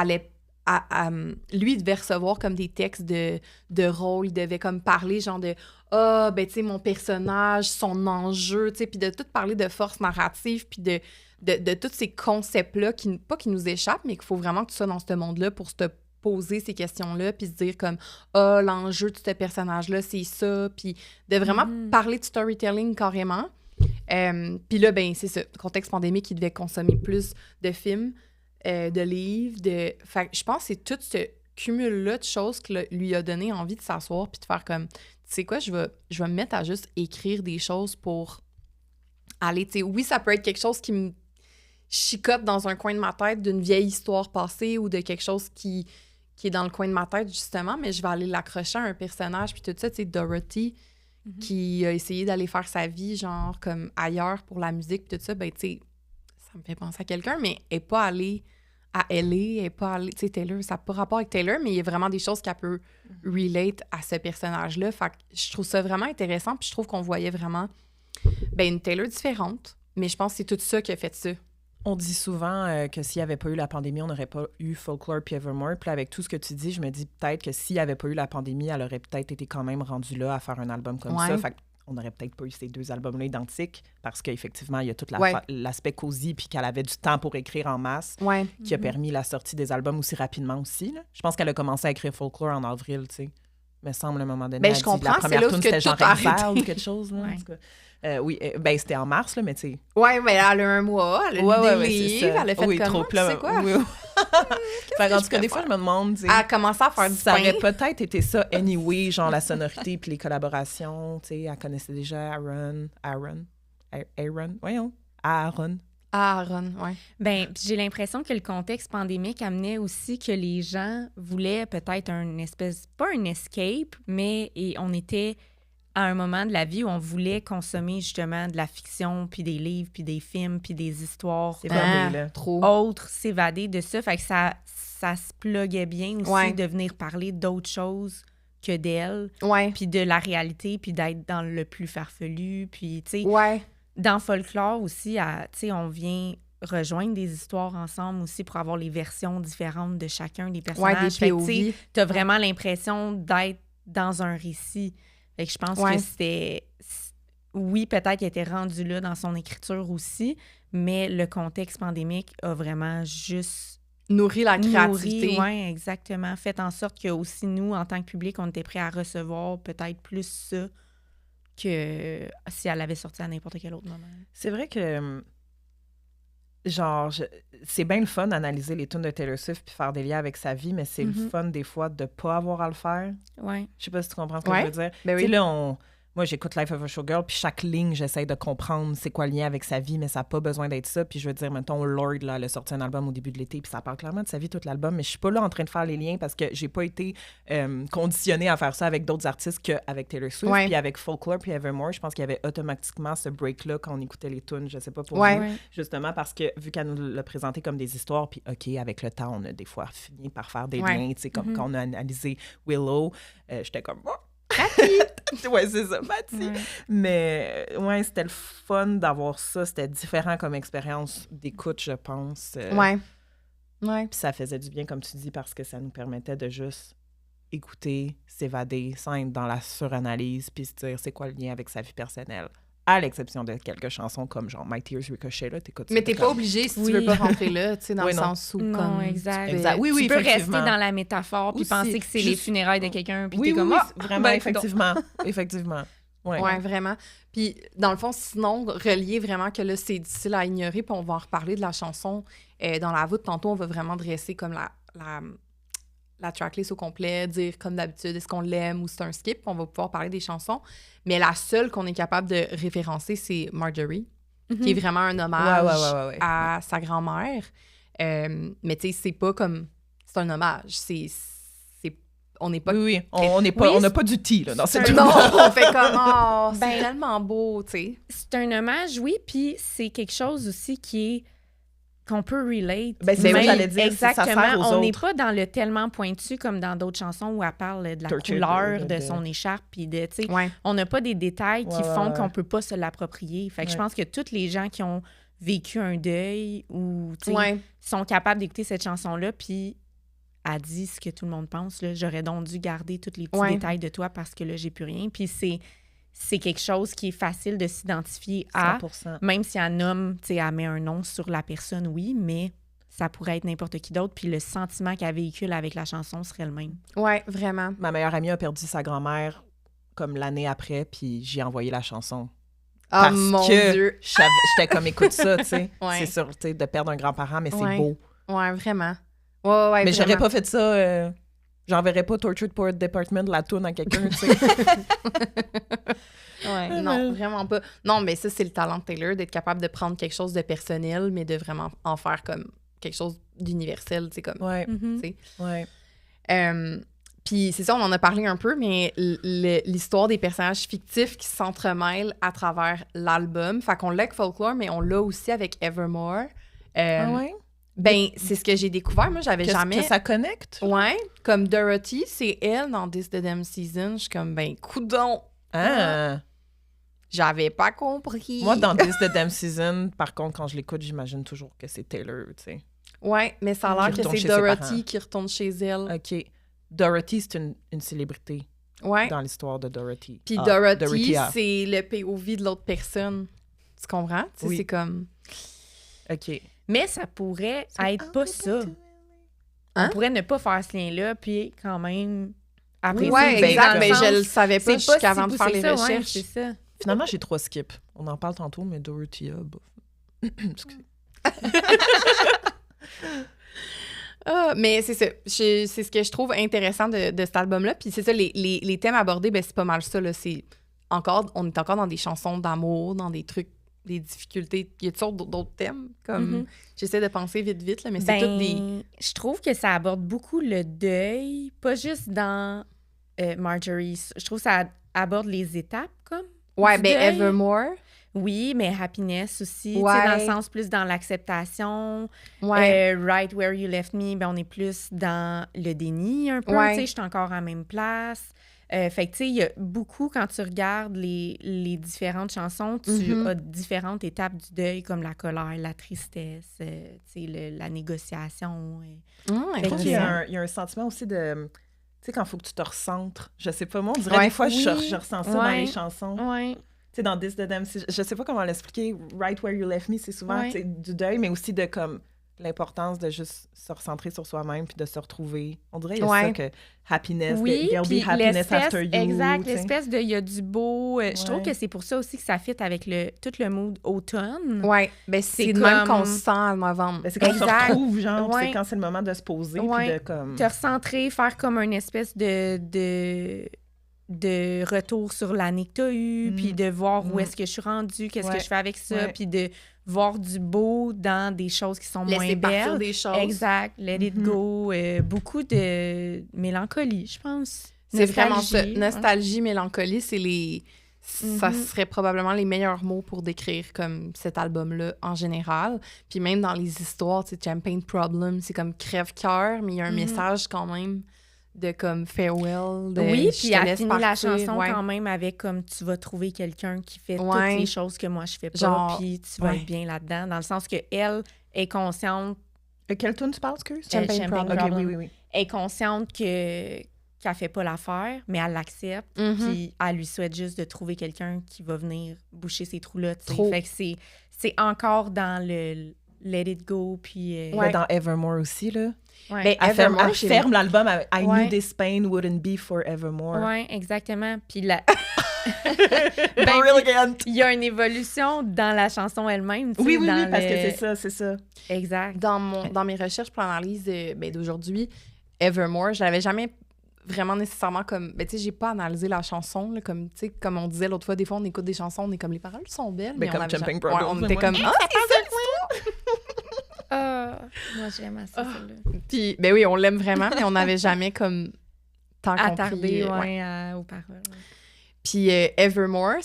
lui, il devait recevoir comme des textes de rôle. Il devait comme parler genre de « Ah, ben tu sais, mon personnage, son enjeu », tu sais, puis de tout parler de force narrative, puis de tous ces concepts-là, pas qui nous échappent, mais qu'il faut vraiment que tu sois dans ce monde-là pour se poser ces questions-là, puis se dire comme « Ah, l'enjeu de ce personnage-là, c'est ça », puis de vraiment parler de storytelling carrément. Puis là, ben c'est ça, contexte pandémique, il devait consommer plus de films, de livres, Fait je pense que c'est tout ce cumul-là de choses qui lui a donné envie de s'asseoir puis de faire comme, tu sais quoi, je vais me mettre à juste écrire des choses pour aller, tu sais, oui, ça peut être quelque chose qui me chicote dans un coin de ma tête d'une vieille histoire passée ou de quelque chose qui est dans le coin de ma tête, justement, mais je vais aller l'accrocher à un personnage, puis tout ça, tu sais, Dorothy, qui a essayé d'aller faire sa vie, genre, comme ailleurs pour la musique, puis tout ça, ben, tu sais, ça me fait penser à quelqu'un, mais elle n'est pas allée à LA, elle n'est pas allée, tu sais, Taylor, ça n'a pas rapport avec Taylor, mais il y a vraiment des choses qu'elle peut relate à ce personnage-là, fait que je trouve ça vraiment intéressant, puis je trouve qu'on voyait vraiment, ben, une Taylor différente, mais je pense que c'est tout ça qui a fait ça, On dit souvent que s'il n'y avait pas eu la pandémie, on n'aurait pas eu Folklore puis Evermore. Puis avec tout ce que tu dis, je me dis peut-être que s'il n'y avait pas eu la pandémie, elle aurait peut-être été quand même rendue là à faire un album comme ça. Fait qu'on n'aurait peut-être pas eu ces 2 albums-là identiques parce qu'effectivement, il y a tout l'aspect cosy puis qu'elle avait du temps pour écrire en masse qui a permis la sortie des albums aussi rapidement aussi. Là. Je pense qu'elle a commencé à écrire Folklore en avril, tu sais. Me semble à un moment donné. Je comprends, la première tune, c'était genre Exile ou quelque chose. Là, en tout cas. Oui, c'était en mars, là, mais tu sais. Oui, mais elle a un mois, elle a lu des livres, elle a fait comment, tu sais quoi? Oui. En tout cas, des fois, je me demande... Elle a commencé à faire du ça aurait peut-être été ça anyway, genre la sonorité puis les collaborations, tu sais, elle connaissait déjà Aaron, oui. Ben, j'ai l'impression que le contexte pandémique amenait aussi que les gens voulaient peut-être pas un escape, mais on était à un moment de la vie où on voulait consommer justement de la fiction, puis des livres, puis des films, puis des histoires autres, s'évader de ça. Fait que ça se pluguait bien aussi de venir parler d'autres choses que d'elle, puis de la réalité, puis d'être dans le plus farfelu, puis tu sais... Dans Folklore aussi, on vient rejoindre des histoires ensemble aussi pour avoir les versions différentes de chacun des personnages. Des POV. Tu as vraiment l'impression d'être dans un récit. Fait que je pense que c'était... Oui, peut-être qu'elle était rendue là dans son écriture aussi, mais le contexte pandémique a vraiment juste... Nourri la créativité. Oui, exactement. Fait en sorte que aussi nous, en tant que public, on était prêts à recevoir peut-être plus ça que si elle avait sorti à n'importe quel autre moment. C'est vrai que, genre, c'est bien le fun d'analyser les tunes de Taylor Swift puis faire des liens avec sa vie, mais c'est le fun des fois de pas avoir à le faire. Ouais. Je sais pas si tu comprends ce que je veux dire. Ben tu sais, là, moi, j'écoute Life of a Showgirl, puis chaque ligne, j'essaie de comprendre c'est quoi le lien avec sa vie, mais ça n'a pas besoin d'être ça. Puis je veux dire, mettons, Lord, là, elle a sorti un album au début de l'été, puis ça parle clairement de sa vie, tout l'album, mais je suis pas là en train de faire les liens parce que j'ai pas été conditionnée à faire ça avec d'autres artistes qu'avec Taylor Swift. Puis avec Folklore, puis Evermore, je pense qu'il y avait automatiquement ce break-là quand on écoutait les tunes, je sais pas pour vous, justement parce que vu qu'elle nous l'a présenté comme des histoires, puis OK, avec le temps, on a des fois fini par faire des liens, tu sais, comme quand on a analysé Willow, j'étais comme... ouais, c'est ça, Matty. Mais ouais, c'était le fun d'avoir ça. C'était différent comme expérience d'écoute, je pense. Ouais. Puis ça faisait du bien, comme tu dis, parce que ça nous permettait de juste écouter, s'évader, sans être dans la suranalyse, puis se dire c'est quoi le lien avec sa vie personnelle. À l'exception de quelques chansons comme genre My Tears Ricochet, là, t'écoutes ça. Mais t'es pas obligé si tu veux pas rentrer là, tu sais, dans le sens où... Non, comme exact. Oui, tu peux rester dans la métaphore puis penser que c'est les funérailles de quelqu'un, puis t'es comme... vraiment, effectivement. Ouais, vraiment. Puis, dans le fond, sinon, relier vraiment que là, c'est difficile à ignorer, puis on va en reparler de la chanson dans la voûte. Tantôt, on va vraiment dresser comme la tracklist au complet, dire comme d'habitude, est-ce qu'on l'aime ou c'est un skip. On va pouvoir parler des chansons. Mais la seule qu'on est capable de référencer, c'est Marjorie, qui est vraiment un hommage à sa grand-mère. Mais tu sais, c'est pas comme... C'est un hommage. On n'est pas... Oui, on n'a pas du tea, là, dans cette... Non, on fait comme... c'est tellement beau, tu sais. C'est un hommage, oui, puis c'est quelque chose aussi qu'on peut relate. Ben, c'est vrai, j'allais dire, exactement. Ça sert aux on n'est autres. pas dans le tellement pointu comme dans d'autres chansons où elle parle de la couleur de son écharpe, puis de, tu sais, on n'a pas des détails qui font qu'on peut pas se l'approprier. Fait que je pense que tous les gens qui ont vécu un deuil ou, tu sais, sont capables d'écouter cette chanson-là, puis elle dit ce que tout le monde pense. Là, j'aurais donc dû garder tous les petits détails de toi parce que là, j'ai plus rien. Puis c'est quelque chose qui est facile de s'identifier à. 100%. Même si un homme, tu sais, elle met un nom sur la personne, oui, mais ça pourrait être n'importe qui d'autre. Puis le sentiment qu'elle véhicule avec la chanson serait le même. Ouais, vraiment. Ma meilleure amie a perdu sa grand-mère comme l'année après, puis j'ai envoyé la chanson. Parce mon que Dieu! J'étais comme, écoute ça, tu sais. C'est sûr, tu sais, de perdre un grand-parent, mais c'est beau. Ouais, vraiment. Ouais, mais vraiment. j'aurais pas fait ça... J'enverrais pas Tortured Poet Department la toune à quelqu'un, tu sais. Non, vraiment pas. Non, mais ça, c'est le talent de Taylor, d'être capable de prendre quelque chose de personnel, mais de vraiment en faire comme quelque chose d'universel, tu sais, comme... tu sais. Puis c'est ça, on en a parlé un peu, mais l'histoire des personnages fictifs qui s'entremêlent à travers l'album. Fait qu'on l'a avec Folklore, mais on l'a aussi avec Evermore. Ben, c'est ce que j'ai découvert. Moi, j'avais jamais... Que ça connecte? Ouais. Comme Dorothy, c'est elle dans This The Damn Season. Je suis comme, ben, coudonc! Ah! J'avais pas compris. Moi, dans This the Damn Season, par contre, quand je l'écoute, j'imagine toujours que c'est Taylor, tu sais. Ouais, mais ça a l'air que c'est Dorothy qui retourne chez elle. OK. Dorothy, c'est une célébrité dans l'histoire de Dorothy. Puis Dorothy, c'est le POV de l'autre personne. Tu comprends? Oui. C'est comme... OK. Mais ça pourrait être pas ça. On pourrait ne pas faire ce lien-là, puis quand même... Après exact. Mais je le savais pas jusqu'avant de faire les recherches. Ouais, c'est ça. Finalement, j'ai 3 skips. On en parle tantôt, mais Dorothy, mais c'est ça. C'est ce que je trouve intéressant de cet album-là. Puis c'est ça, les thèmes abordés, ben c'est pas mal ça. Là. On est encore dans des chansons d'amour, dans des trucs, des difficultés. Il y a toujours d'autres thèmes. Comme j'essaie de penser vite, là, mais c'est tout des... Je trouve que ça aborde beaucoup le deuil, pas juste dans Marjorie. Je trouve que ça aborde les étapes, comme. Ouais, ben deuil. Evermore. Oui, mais Happiness aussi, dans le sens plus dans l'acceptation. Right Where You Left Me, ben on est plus dans le déni un peu, tu sais, je suis encore à la même place. Fait que, tu sais, il y a beaucoup, quand tu regardes les différentes chansons, tu as différentes étapes du deuil, comme la colère, la tristesse, tu sais, la négociation. Je trouve qu'il y a un sentiment aussi de... Tu sais, quand il faut que tu te recentres, je sais pas, moi, on dirait des fois, je ressens ça dans les chansons. Tu sais, dans This the Damn Season, je sais pas comment l'expliquer, Right Where You Left Me, c'est souvent du deuil, mais aussi de comme l'importance de juste se recentrer sur soi-même puis de se retrouver. On dirait qu'il y a ça que happiness, there'll be happiness after you. Exact, l'espèce de il y a du beau. Je trouve que c'est pour ça aussi que ça fit avec tout le mood automne. Ouais, ben c'est de même qu'on se sent en novembre. Ben, c'est quand on se retrouve, genre, c'est quand c'est le moment de se poser puis de comme... Te recentrer, faire comme une espèce de retour sur l'année que tu as eue, puis de voir où est-ce que je suis rendue, qu'est-ce que je fais avec ça, puis de voir du beau dans des choses qui sont moins belles. Des choses. Exact, let it go. Beaucoup de mélancolie, je pense. C'est vraiment ça. Nostalgie, mélancolie, c'est les... Ça serait probablement les meilleurs mots pour décrire comme cet album-là en général. Puis même dans les histoires, tu sais, Champagne Problem, c'est comme crève-cœur, mais il y a un message quand même de comme farewell. Oui, puis elle finit la chanson quand même avec comme tu vas trouver quelqu'un qui fait toutes les choses que moi je fais pas, puis tu vas être bien là-dedans, dans le sens que elle est consciente. Quelle tune tu parles, excuse? Champagne Problem. Okay, oui. Elle est consciente qu'elle fait pas l'affaire, mais elle l'accepte, puis elle lui souhaite juste de trouver quelqu'un qui va venir boucher ces trous-là. Fait que c'est encore dans le Let It Go, puis... dans Evermore aussi, là. Ouais. Elle ferme l'album avec I knew this pain wouldn't be forevermore. Oui, exactement. Puis il y a une évolution dans la chanson elle-même. Oui, parce que c'est ça. Exact. Dans mes recherches pour l'analyse d'aujourd'hui, Evermore, je l'avais jamais vraiment nécessairement comme... Ben, tu sais, j'ai pas analysé la chanson, là, comme, tu sais, comme on disait l'autre fois, des fois, on écoute des chansons, on est comme, les paroles sont belles, mais comme Champagne Problem. On était comme, c'est ça, moi, j'aime assez celle-là. Puis, ben oui, on l'aime vraiment, mais on n'avait jamais comme tant attardé aux paroles. Puis Evermore,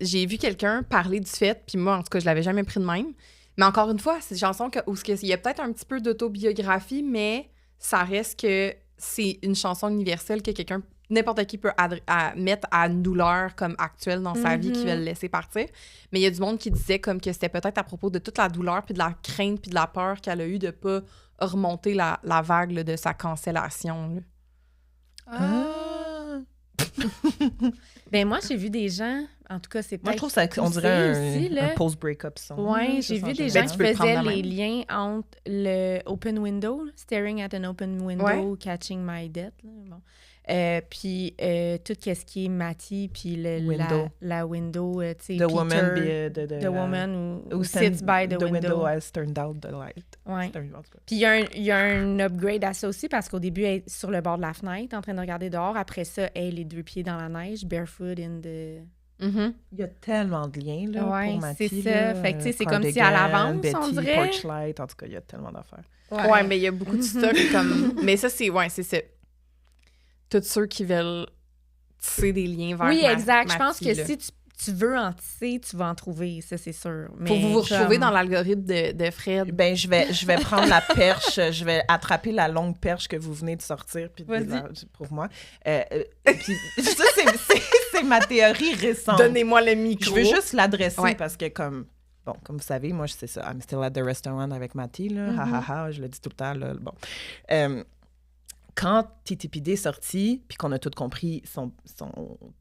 j'ai vu quelqu'un parler du fait, puis moi, en tout cas, je l'avais jamais pris de même. Mais encore une fois, c'est une chanson où il y a peut-être un petit peu d'autobiographie, mais ça reste que c'est une chanson universelle que n'importe qui peut mettre à une douleur comme actuelle dans sa vie qui va le laisser partir. Mais il y a du monde qui disait comme que c'était peut-être à propos de toute la douleur puis de la crainte puis de la peur qu'elle a eu de pas remonter la vague là, de sa cancellation. Ben moi, j'ai vu des gens, en tout cas, c'est peut-être... Moi, je trouve ça, on dirait un post-breakup song. Oui, j'ai vu des gens qui faisaient les liens entre le open window, staring at an open window, catching my death. Là, bon. Puis tout ce qui est Matty, puis la window, tu sais, The Peter, woman who sits by the window has turned out the light. Ouais. Puis il y a un upgrade à ça aussi, parce qu'au début, elle est sur le bord de la fenêtre, en train de regarder dehors. Après ça, elle est les 2 pieds dans la neige, barefoot in the... Il y a tellement de liens là, pour Matty. C'est ça. Fait que, tu sais, c'est comme si à l'avance, Betty, on dirait. Porchlight, en tout cas, il y a tellement d'affaires. Ouais, mais il y a beaucoup de stock comme... Mais ça, c'est ça. Tous ceux qui veulent tisser des liens vers Oui, exact. Matty, je pense que si tu veux en tisser, tu vas en trouver, ça, c'est sûr. Mais pour vous retrouver dans l'algorithme de Fred. Ben, je vais prendre la perche, je vais attraper la longue perche que vous venez de sortir, puis pour moi. Puis ça, c'est ma théorie récente. Donnez-moi le micro. Je veux juste l'adresser parce que comme vous savez, moi, c'est ça. I'm still at the restaurant avec Matty, là. Je le dis tout le temps, là. Bon. Quand TTPD est sorti, puis qu'on a tous compris son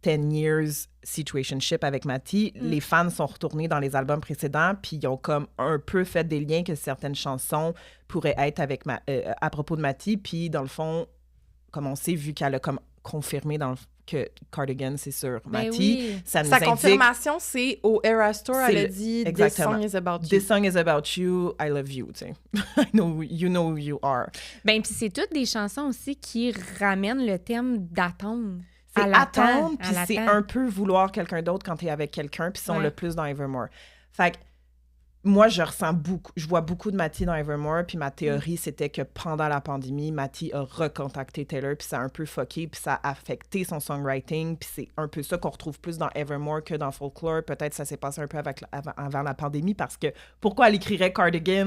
10 years situationship avec Matty, les fans sont retournés dans les albums précédents, puis ils ont comme un peu fait des liens que certaines chansons pourraient être avec à propos de Matty, puis dans le fond, comme on sait, vu qu'elle a comme confirmé que Cardigan, c'est sur Matty, ça nous indique... Sa confirmation, c'est au Eras Tour, elle a dit « This song is about you ». « This song is about you, I love you », tu sais. You know who you are. Ben, puis c'est toutes des chansons aussi qui ramènent le thème d'attendre. C'est attendre, puis c'est un peu vouloir quelqu'un d'autre quand t'es avec quelqu'un, puis ils sont le plus dans Evermore. Fait que moi, je vois beaucoup de Matty dans Evermore, puis ma théorie, c'était que pendant la pandémie, Matty a recontacté Taylor, puis ça a un peu fucké, puis ça a affecté son songwriting, puis c'est un peu ça qu'on retrouve plus dans Evermore que dans Folklore. Peut-être ça s'est passé un peu avant la pandémie, parce que pourquoi elle écrirait Cardigan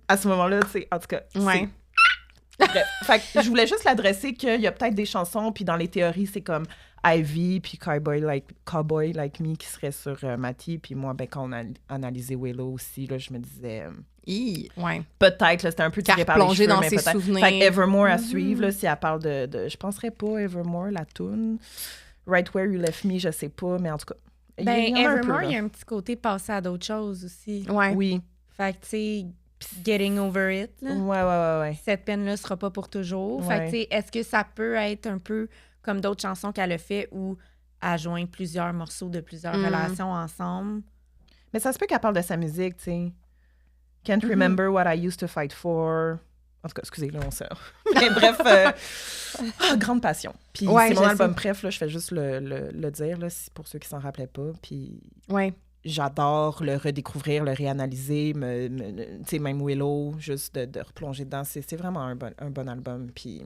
à ce moment-là, tu sais, en tout cas. Ouais. Bref, fait que je voulais juste l'adresser qu'il y a peut-être des chansons, puis dans les théories, c'est comme Ivy, puis Cowboy Like Me qui serait sur Matty, puis moi, ben, quand on a analysé Willow aussi, là, je me disais... Peut-être, là, c'était un peu tiré par les cheveux, dans mais ses peut-être. souvenirs. Fait que Evermore à suivre, là, si elle parle de... Je penserais pas Evermore, la toune. Right Where You Left Me, je sais pas, mais en tout cas... Evermore, il y a un petit côté passé à d'autres choses aussi. Oui. Fait que, tu sais... Getting over it. Là. Ouais. Cette peine-là sera pas pour toujours. Ouais. Fait que, tu sais, est-ce que ça peut être un peu comme d'autres chansons qu'elle a fait où elle joint plusieurs morceaux de plusieurs relations ensemble? Mais ça se peut qu'elle parle de sa musique, tu sais. Can't remember what I used to fight for. En tout cas, excusez, là, on sort. Mais bref, grande passion. Puis c'est mon album préf, là, je fais juste le dire, là, pour ceux qui s'en rappelaient pas. Puis... J'adore le redécouvrir, le réanalyser, tu sais, même Willow, juste de replonger dedans. C'est vraiment un bon album. Puis,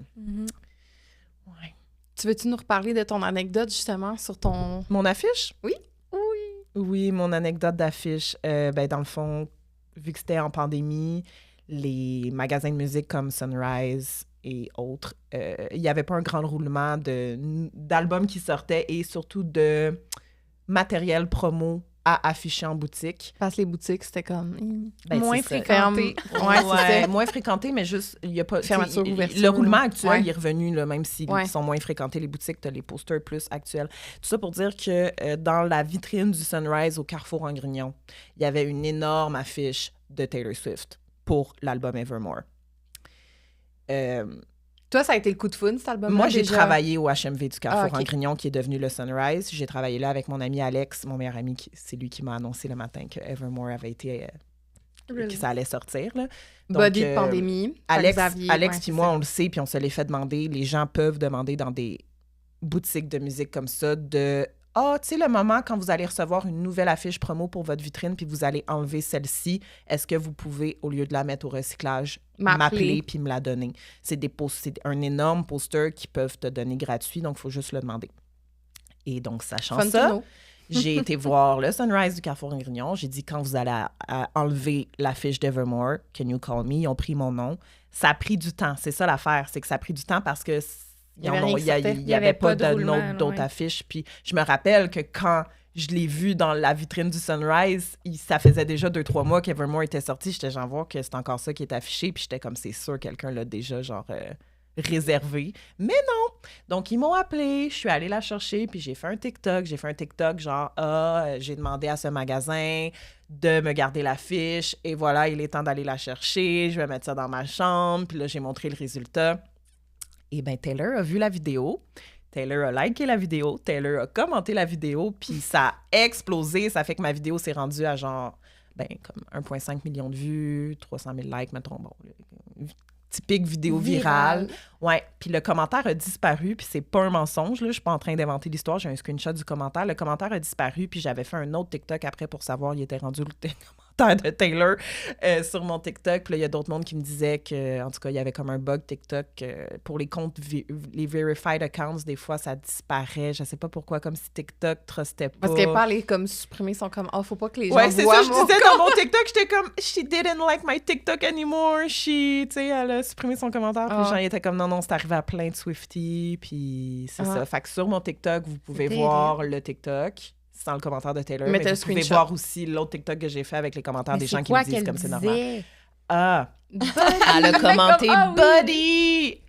Tu veux-tu nous reparler de ton anecdote, justement, sur ton... Mon affiche? Oui. Oui, mon anecdote d'affiche. Ben, dans le fond, vu que c'était en pandémie, les magasins de musique comme Sunrise et autres, il n'y avait pas un grand roulement d'albums qui sortaient et surtout de matériel promo à afficher en boutique. Parce que les boutiques, c'était comme... moins fréquenté. Moins fréquenté, mais juste, il n'y a pas... Fermeture, ouverture. Le roulement actuel, il est revenu, là, même s'ils sont moins fréquentés, les boutiques, tu as les posters plus actuels. Tout ça pour dire que dans la vitrine du Sunrise au Carrefour en Grignon, il y avait une énorme affiche de Taylor Swift pour l'album Evermore. Toi, ça a été le coup de foudre, cet album-là? Moi, j'ai travaillé au HMV du Carrefour en Grignon, qui est devenu le Sunrise. J'ai travaillé là avec mon ami Alex, mon meilleur ami, c'est lui qui m'a annoncé le matin que Evermore avait été... que ça allait sortir, là. Donc, body de pandémie. Alex puis moi, on le sait, puis on se l'est fait demander. Les gens peuvent demander dans des boutiques de musique comme ça de... tu sais, le moment quand vous allez recevoir une nouvelle affiche promo pour votre vitrine puis vous allez enlever celle-ci, est-ce que vous pouvez, au lieu de la mettre au recyclage, m'appeler puis me la donner? C'est un énorme poster qu'ils peuvent te donner gratuit, donc il faut juste le demander. Et donc, sachant ça, j'ai été voir le Sunrise du Carrefour en Grignon. J'ai dit, quand vous allez enlever l'affiche d'Evermore, Can You Call Me? Ils ont pris mon nom. Ça a pris du temps. C'est ça l'affaire, c'est que ça a pris du temps parce que il n'y avait pas d'autres affiches. Puis je me rappelle que quand je l'ai vu dans la vitrine du Sunrise, ça faisait déjà 2-3 mois qu'Evermore était sorti. J'étais genre voir que c'est encore ça qui est affiché. Puis j'étais comme, c'est sûr, quelqu'un l'a déjà genre réservé. Mais non! Donc, ils m'ont appelé. Je suis allée la chercher. Puis j'ai fait un TikTok. Genre, j'ai demandé à ce magasin de me garder l'affiche. Et voilà, il est temps d'aller la chercher. Je vais mettre ça dans ma chambre. Puis là, j'ai montré le résultat. Et bien, Taylor a vu la vidéo. Taylor a liké la vidéo. Taylor a commenté la vidéo. Puis ça a explosé. Ça fait que ma vidéo s'est rendue à genre, comme 1,5 million de vues, 300 000 likes, mettons. Bon, typique vidéo virale. Ouais. Puis le commentaire a disparu. Puis c'est pas un mensonge, là. Je suis pas en train d'inventer l'histoire. J'ai un screenshot du commentaire. Le commentaire a disparu. Puis j'avais fait un autre TikTok après pour savoir il était rendu le commentaire. commentaires de Taylor sur mon TikTok. Puis là, il y a d'autres mondes qui me disaient que, en tout cas, il y avait comme un bug TikTok pour les comptes, les verified accounts, des fois, ça disparaît. Je sais pas pourquoi, comme si TikTok trustait pas. Parce qu'elle n'est pas allée comme supprimer son comme faut pas que les gens ouais, c'est voient. Ça, je disais dans mon TikTok, j'étais comme she didn't like my TikTok anymore. Tu sais, elle a supprimé son commentaire. Puis les gens étaient comme non, c'est arrivé à plein de Swifties. Puis c'est ça. Fait que sur mon TikTok, vous pouvez voir le TikTok. Sans le commentaire de Taylor, mais vous pouvez voir aussi l'autre TikTok que j'ai fait avec les commentaires des gens qui me disent comme c'est normal. Ah! Elle a commenté Buddy!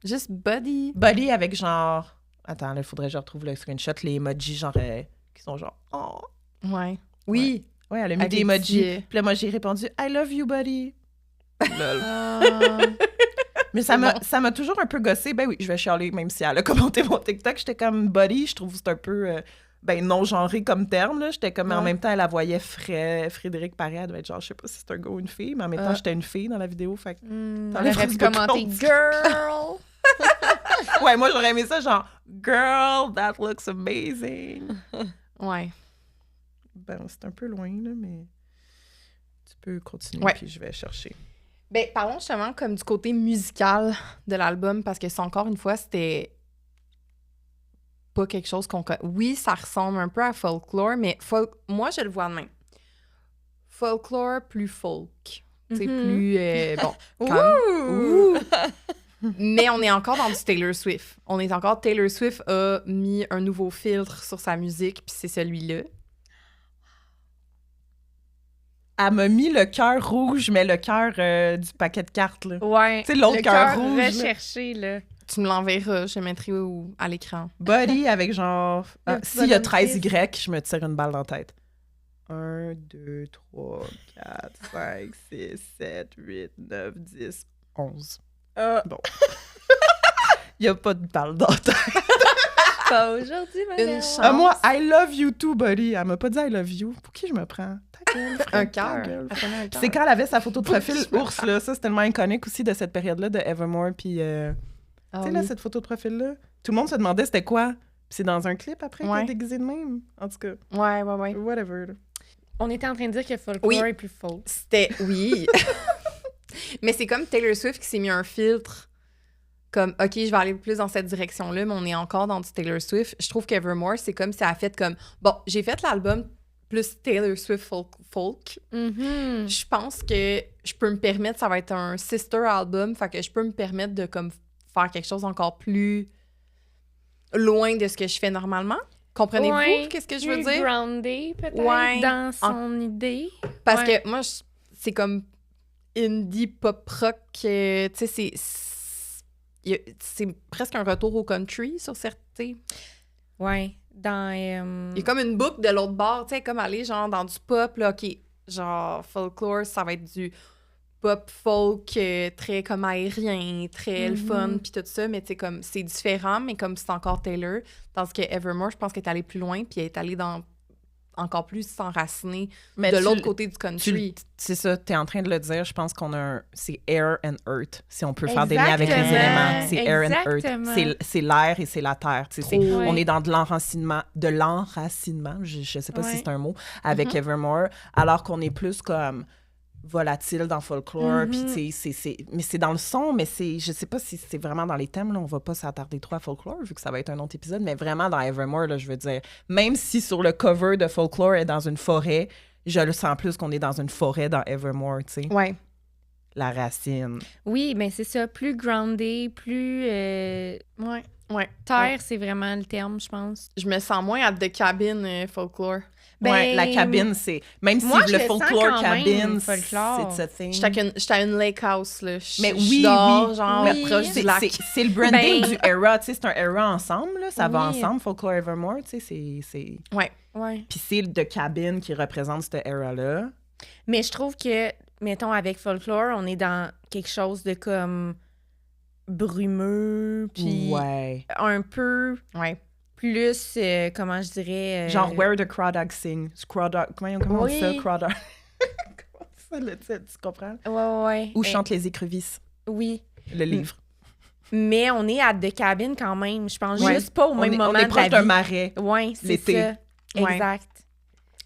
Juste Buddy. Buddy avec genre... Attends, là, il faudrait que je retrouve le screenshot, les emojis genre qui sont genre... Oh! Ouais. Oui. Ouais, elle a mis des emojis. Puis là, moi, j'ai répondu « I love you, Buddy! » Lol. Mais ça m'a toujours un peu gossé. Ben oui, je vais chialer, même si elle a commenté mon TikTok. J'étais comme Buddy, je trouve que c'est un peu... non-genré comme terme, là. J'étais comme, en même temps, elle la voyait Frédéric Paris, elle devait être genre, je sais pas si c'est un gars ou une fille, mais en même temps, j'étais une fille dans la vidéo, fait que... elle aurait pu commenter « Girl! » Ouais, moi, j'aurais aimé ça, genre, « Girl, that looks amazing! » Ouais. Ben, c'est un peu loin, là, mais tu peux continuer, puis je vais chercher. Ben, parlons justement comme du côté musical de l'album, parce que c'est encore une fois, c'était... pas quelque chose qu'on... Oui, ça ressemble un peu à Folklore, mais moi, je le vois de même. Folklore plus folk. C'est plus... bon, comme... Mais on est encore dans du Taylor Swift. Taylor Swift a mis un nouveau filtre sur sa musique, puis c'est celui-là. Elle m'a mis le cœur rouge, mais le cœur du paquet de cartes, là. Ouais. Tu sais, l'autre cœur rouge. Recherché, là. Tu me l'enverras, je mettrai à l'écran. Buddy avec genre... s'il y a 13 Y, je me tire une balle dans la tête. 1, 2, 3, 4, 5, 6, 7, 8, 9, 10, 11. Bon. Il n'y a pas de balle dans la tête. Pas aujourd'hui, madame. Moi, I love you too, Buddy. Elle m'a pas dit I love you. Pour qui je me prends? Ta gueule, un cœur. C'est quand elle avait sa photo de profil ours, là. Ça, c'est tellement iconique aussi de cette période-là de Evermore, puis... tu sais, là, cette photo de profil-là, tout le monde se demandait c'était quoi. Puis c'est dans un clip après qu'elle est déguisée de même. En tout cas. Ouais. Whatever. Là. On était en train de dire que Folklore est plus faux. Oui. Mais c'est comme Taylor Swift qui s'est mis un filtre comme, OK, je vais aller plus dans cette direction-là, mais on est encore dans du Taylor Swift. Je trouve qu'Evermore, c'est comme si elle a fait comme, bon, j'ai fait l'album plus Taylor Swift folk. Je pense que je peux me permettre, ça va être un sister album, fait que je peux me permettre de comme faire quelque chose encore plus loin de ce que je fais normalement. Comprenez-vous qu'est-ce que je veux dire? Groundé, peut-être, dans son idée. Parce que moi, c'est comme indie pop rock, tu sais, c'est presque un retour au country sur certains. Ouais, dans... Il y a comme une boucle de l'autre bord, tu sais, comme aller genre dans du pop, là, OK, genre Folklore, ça va être du pop folk très comme aérien, très le fun, puis tout ça, mais tu sais, comme, c'est différent, mais comme c'est encore Taylor, tandis que Evermore, je pense qu'elle est allée plus loin, puis elle est allée dans encore plus s'enraciner de l'autre côté du country. C'est ça, t'es en train de le dire, je pense qu'on a c'est air and earth, si on peut faire des liens avec les éléments. C'est air and earth. C'est l'air et c'est la terre. On est dans de l'enracinement, je sais pas si c'est un mot, avec Evermore, alors qu'on est plus comme volatile dans Folklore, puis mais c'est dans le son, mais je sais pas si c'est vraiment dans les thèmes, là, on va pas s'attarder trop à Folklore, vu que ça va être un autre épisode, mais vraiment dans Evermore, là, je veux dire, même si sur le cover de Folklore est dans une forêt, je le sens plus qu'on est dans une forêt dans Evermore, tu sais. Ouais. La racine. Oui, mais c'est ça, plus groundé, plus... Ouais. Terre, c'est vraiment le terme, je pense. Je me sens moins à The Cabin Folklore. La cabine, c'est... Même si le Folklore cabine, c'est a thing. J'étais à une lake house, là. Mais genre, proche du lac. C'est le branding du era, tu sais, c'est un era ensemble, là, ça va ensemble, Folklore Evermore, tu sais, c'est... Ouais. Puis c'est The Cabin qui représente cette era-là. Mais je trouve que, mettons, avec Folklore, on est dans quelque chose de comme brumeux, puis un peu... plus, comment je dirais... Genre Where the Crawdad Sing. Comment on dit ça? Crawdad. Comment ça le titre? Tu comprends? Ouais. Où chantent les écrevisses. Oui. Le livre. Mais on est à The Cabin quand même. Je pense juste pas au même moment de la vie. On est proche d'un marais. Oui, c'est ça. Exact.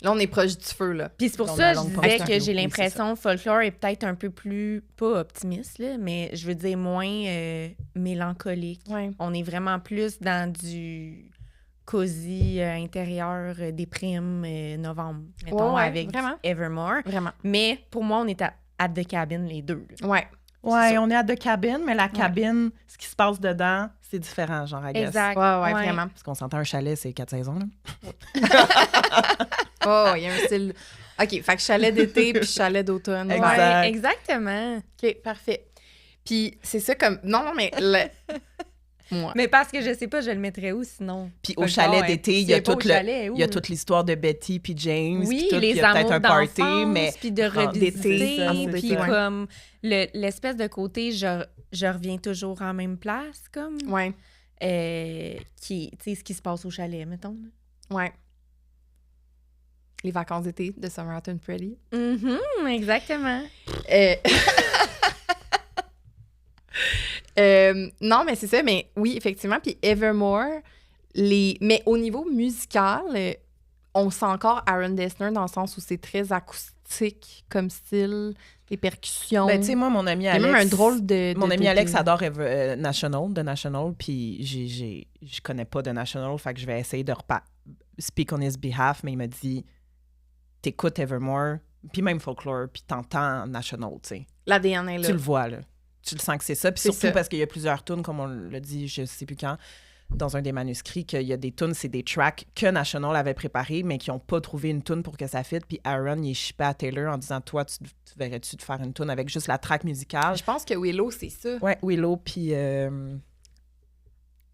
Là, on est proche du feu, là. Puis c'est pour ça que je disais que j'ai l'impression que Folklore est peut-être un peu plus, pas optimiste, là, mais je veux dire moins mélancolique. Ouais. On est vraiment plus dans du cosy intérieur, déprime, novembre, mettons, avec vraiment. Evermore. Vraiment. Mais pour moi, on est à The Cabin, les deux. Là. Ouais. Ouais, on est à The Cabin, mais la cabine, ce qui se passe dedans, c'est différent, genre, I guess. Exact. Ouais, vraiment. Parce qu'on s'entend un chalet, c'est 4 saisons, là. Oh, il y a un style... OK, fait que chalet d'été puis chalet d'automne. Exact. Ouais, exactement. OK, parfait. Puis c'est ça comme... Non, mais... Moi. Mais parce que je sais pas, je le mettrais où sinon? Puis au chalet d'été, il y a toute l'histoire de Betty puis James. Oui, puis tout, les il y a amours peut-être un party, mais puis de revisiter, puis ouais. comme l'espèce de côté, je reviens toujours en même place, comme. Ouais. Tu sais, ce qui se passe au chalet, mettons. Ouais. Les vacances d'été de Summer Hot and Pretty. Exactement. Non, mais c'est ça, mais oui, effectivement. Puis Evermore, mais au niveau musical, on sent encore Aaron Dessner dans le sens où c'est très acoustique comme style, les percussions. Ben, tu sais, moi, mon ami Alex... Il y a même un drôle de... Mon ami Alex adore The National, puis je connais pas The National, fait que je vais essayer de speak on his behalf, mais il m'a dit, t'écoutes Evermore, puis même Folklore, puis t'entends National, tu sais. L'ADN est là. Tu le vois, là. Tu le sens que c'est ça. Puis surtout parce qu'il y a plusieurs tunes, comme on l'a dit, je sais plus quand, dans un des manuscrits, qu'il y a des tunes, c'est des tracks que National avait préparés, mais qui n'ont pas trouvé une tune pour que ça fitte. Puis Aaron, il est chippé à Taylor en disant, toi, tu verrais-tu de faire une tune avec juste la track musicale? Je pense que Willow, c'est ça. Ouais, Willow, puis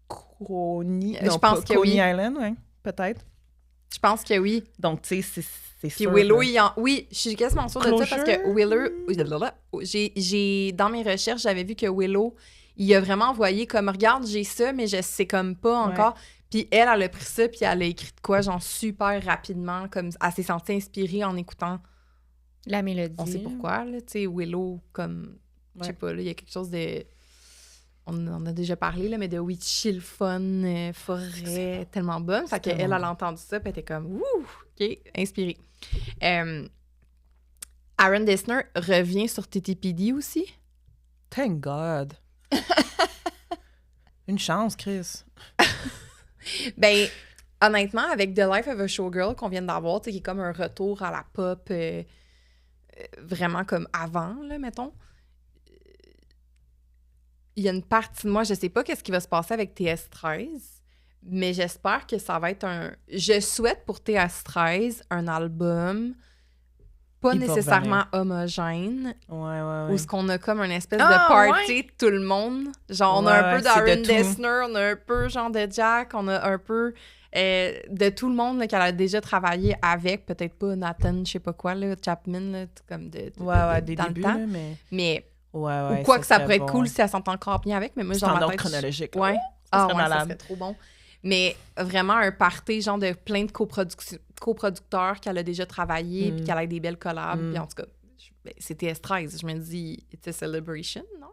Coney. Je pense que Coney Island, ouais, peut-être. Je pense que oui. Donc, tu sais, c'est sûr. Puis Willow, oui, je suis quasiment sûre de ça parce que Willow, dans mes recherches, j'avais vu que Willow, il a vraiment envoyé comme, regarde, j'ai ça, mais je sais comme pas encore. Puis elle a pris ça, puis elle a écrit de quoi, genre super rapidement, comme elle s'est sentie inspirée en écoutant la mélodie. On sait pourquoi, là, tu sais, Willow, comme, je sais pas, là, il y a quelque chose de... On en a déjà parlé, là, mais de chill, fun, forêt, tellement bonne. Fait qu'elle, elle a entendu ça, puis elle était comme, ouh, OK, inspirée. Aaron Dessner revient sur TTPD aussi. Thank God. Une chance, Chris. Ben, honnêtement, avec The Life of a Showgirl qu'on vient d'avoir, tu sais, qui est comme un retour à la pop vraiment comme avant, là, mettons. Il y a une partie de moi, je sais pas qu'est-ce qui va se passer avec TS13, mais j'espère que ça va être Je souhaite pour TS13 un album pas nécessairement homogène. Ouais. Où ce qu'on a comme une espèce de party de tout le monde. Genre, on a un peu d'Aaron Dessner, on a un peu genre de Jack, on a un peu de tout le monde qu'elle a déjà travaillé avec. Peut-être pas Nathan, je sais pas quoi, là, Chapman, là, comme des débuts, là, mais... ou quoi que ça pourrait être cool si elle s'entend encore bien avec, mais moi, genre, en ordre chronologique. Ouais. Ça serait trop bon. Mais vraiment un party, genre de plein de coproducteurs qu'elle a déjà travaillé, puis qu'elle a des belles collabs. Puis en tout cas, c'était S13. Je me dis, it's a celebration, non?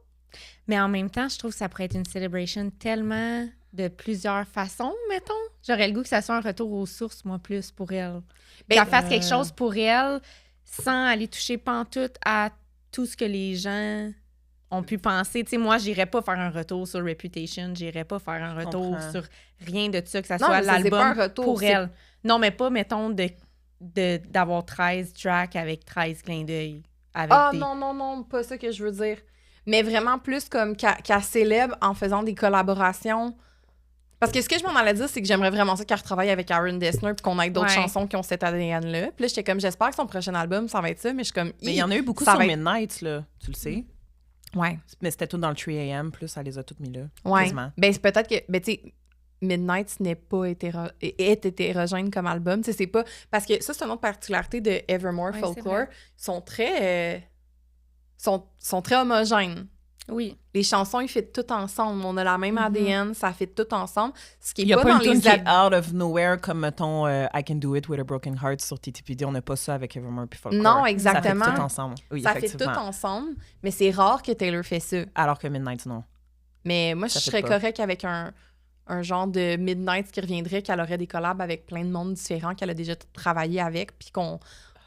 Mais en même temps, je trouve que ça pourrait être une celebration tellement de plusieurs façons, mettons. J'aurais le goût que ça soit un retour aux sources, moi, plus pour elle. Qu'elle fasse quelque chose pour elle sans aller toucher pantoute à tout ce que les gens ont pu penser. Tu sais, moi, j'irais pas faire un retour sur Reputation, j'irais pas faire un retour sur rien de ça, que ça soit l'album pour elle. Non, mais pas, mettons, d'avoir 13 tracks avec 13 clins d'œil. Non, pas ça que je veux dire. Mais vraiment plus comme qu'elle célèbre en faisant des collaborations. Parce que ce que je m'en allais dire, c'est que j'aimerais vraiment ça qu'elle retravaille avec Aaron Dessner puis qu'on ait d'autres chansons qui ont cet ADN-là. Puis là, j'étais comme, j'espère que son prochain album, ça va être ça, mais je suis comme... Mais il y en a eu beaucoup sur Midnight, là, tu le sais. Ouais. Mais c'était tout dans le 3 AM, plus elle les a toutes mis là. Ouais. Quasiment. Ben, c'est peut-être que... Ben, tu sais, Midnight n'est pas hétérogène comme album. Tu sais, c'est pas... Parce que ça, c'est une autre particularité de Evermore Folklore. Ils sont très... sont très homogènes. Oui. Les chansons, ils fit tout ensemble. On a la même ADN, ça fit tout ensemble. Ce qui est il y a pas pas dans une tune les... qui est out of nowhere, comme, mettons, I Can Do It With a Broken Heart sur TTPD. On n'a pas ça avec Evermore puis Folklore. Non, exactement. Ça fait tout ensemble. Oui, ça fait tout ensemble, mais c'est rare que Taylor fait ça. Alors que Midnight, non. Mais moi, je serais correcte avec un un genre de Midnight qui reviendrait, qu'elle aurait des collabs avec plein de monde différents, qu'elle a déjà travaillé avec, puis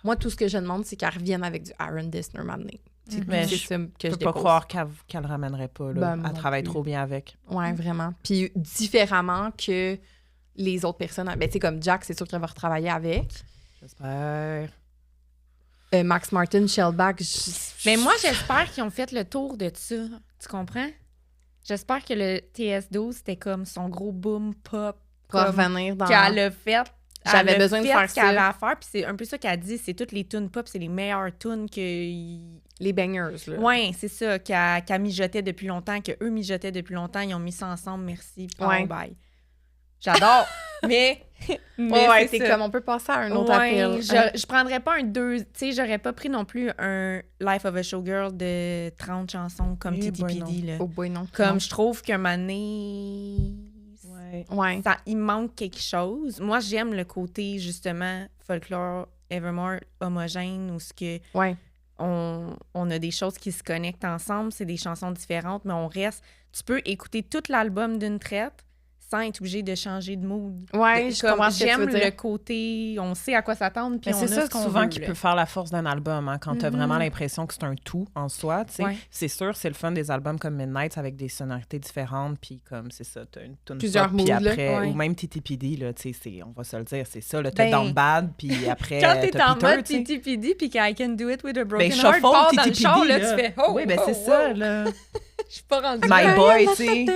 moi, tout ce que je demande, c'est qu'elle revienne avec du Aaron Dessner maintenant. Mais je peux pas croire qu'elle le ramènerait pas. Là. Elle travaille trop bien avec. Ouais, vraiment. Puis différemment que les autres personnes. Ben, tu sais, comme Jack, c'est sûr qu'elle va retravailler avec. J'espère. Max Martin, Shellback. Mais moi, j'espère qu'ils ont fait le tour de ça. Tu comprends? J'espère que le TS12, c'était comme son gros boom pop. Pour revenir dans... Qu'elle a fait. J'avais besoin de faire ça. Qu'elle avait à faire, puis c'est un peu ça qu'elle dit, c'est toutes les tunes pop, c'est les meilleures tunes que... Les bangers, là. Oui, c'est ça, qu'elle mijotait depuis longtemps, qu'eux mijotaient depuis longtemps, ils ont mis ça ensemble, merci, bye. J'adore, mais ouais, c'est comme on peut passer à un autre appel. Je prendrais pas tu sais, j'aurais pas pris non plus un Life of a Showgirl de 30 chansons comme TTPD, là. Oh boy, non. Comme je trouve qu'un moment donné... Ouais. Il manque quelque chose. Moi, j'aime le côté, justement, folklore, Evermore, homogène, où ce que on a des choses qui se connectent ensemble, c'est des chansons différentes, mais on reste... Tu peux écouter tout l'album d'une traite sans être obligé de changer de mood. Ouais, j'aime le côté, on sait à quoi s'attendre, puis on c'est a ça ce qu'on souvent veut, qui peut faire la force d'un album, hein, quand t'as vraiment l'impression que c'est un tout en soi, tu sais. Ouais. C'est sûr, c'est le fun des albums comme Midnight avec des sonorités différentes, puis comme c'est ça, t'as une tune plusieurs pop, puis après, ou même TTPD, là, tu sais, on va se le dire, c'est ça, là, t'as Down Bad, puis après quand t'es t'as en Peter, mode TTPD, puis I Can Do It With A Broken Heart, Shuffle, part dans le TTPD, char, là, là. tu fais oui, ben c'est ça, là. Je suis pas rendue My Boy, tu sais.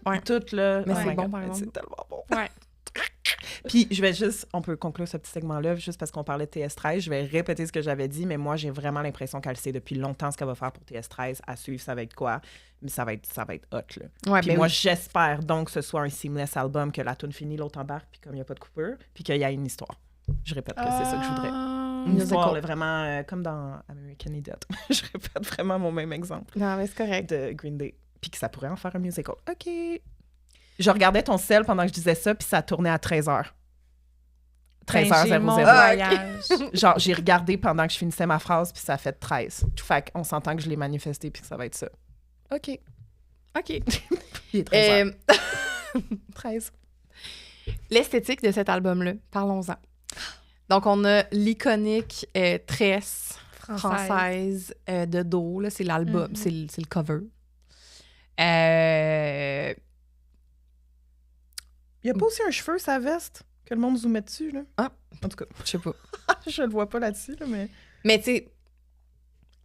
Ouais. Tout, là. Mais c'est bon, par exemple. C'est tellement bon. Ouais. Puis, on peut conclure ce petit segment-là, juste parce qu'on parlait de TS13. Je vais répéter ce que j'avais dit, mais moi, j'ai vraiment l'impression qu'elle sait depuis longtemps ce qu'elle va faire pour TS13. À suivre, ça va être quoi? Mais ça va être hot, là. Ouais, puis moi, j'espère donc que ce soit un seamless album, que la tune finit, l'autre embarque, puis comme il n'y a pas de coupure, puis qu'il y a une histoire. Je répète que c'est ça que je voudrais. Une histoire, là, vraiment, comme dans American Idiot. Je répète vraiment mon même exemple. Non, mais c'est correct. De Green Day. Puis que ça pourrait en faire un musical. OK. Je regardais ton sel pendant que je disais ça, puis ça tournait à 13h. 13h00. Genre, j'ai regardé pendant que je finissais ma phrase, puis ça a fait 13. Fait qu'on s'entend que je l'ai manifesté, puis que ça va être ça. OK. Il est 13h. 13. L'esthétique de cet album-là, parlons-en. Donc, on a l'iconique tresse française de dos. Là, c'est l'album, c'est le cover. Il n'y a pas aussi un cheveu, sa veste, que le monde zoomait dessus, là? Ah, en tout cas, je sais pas. Je le vois pas là-dessus, là, mais... Mais tu sais,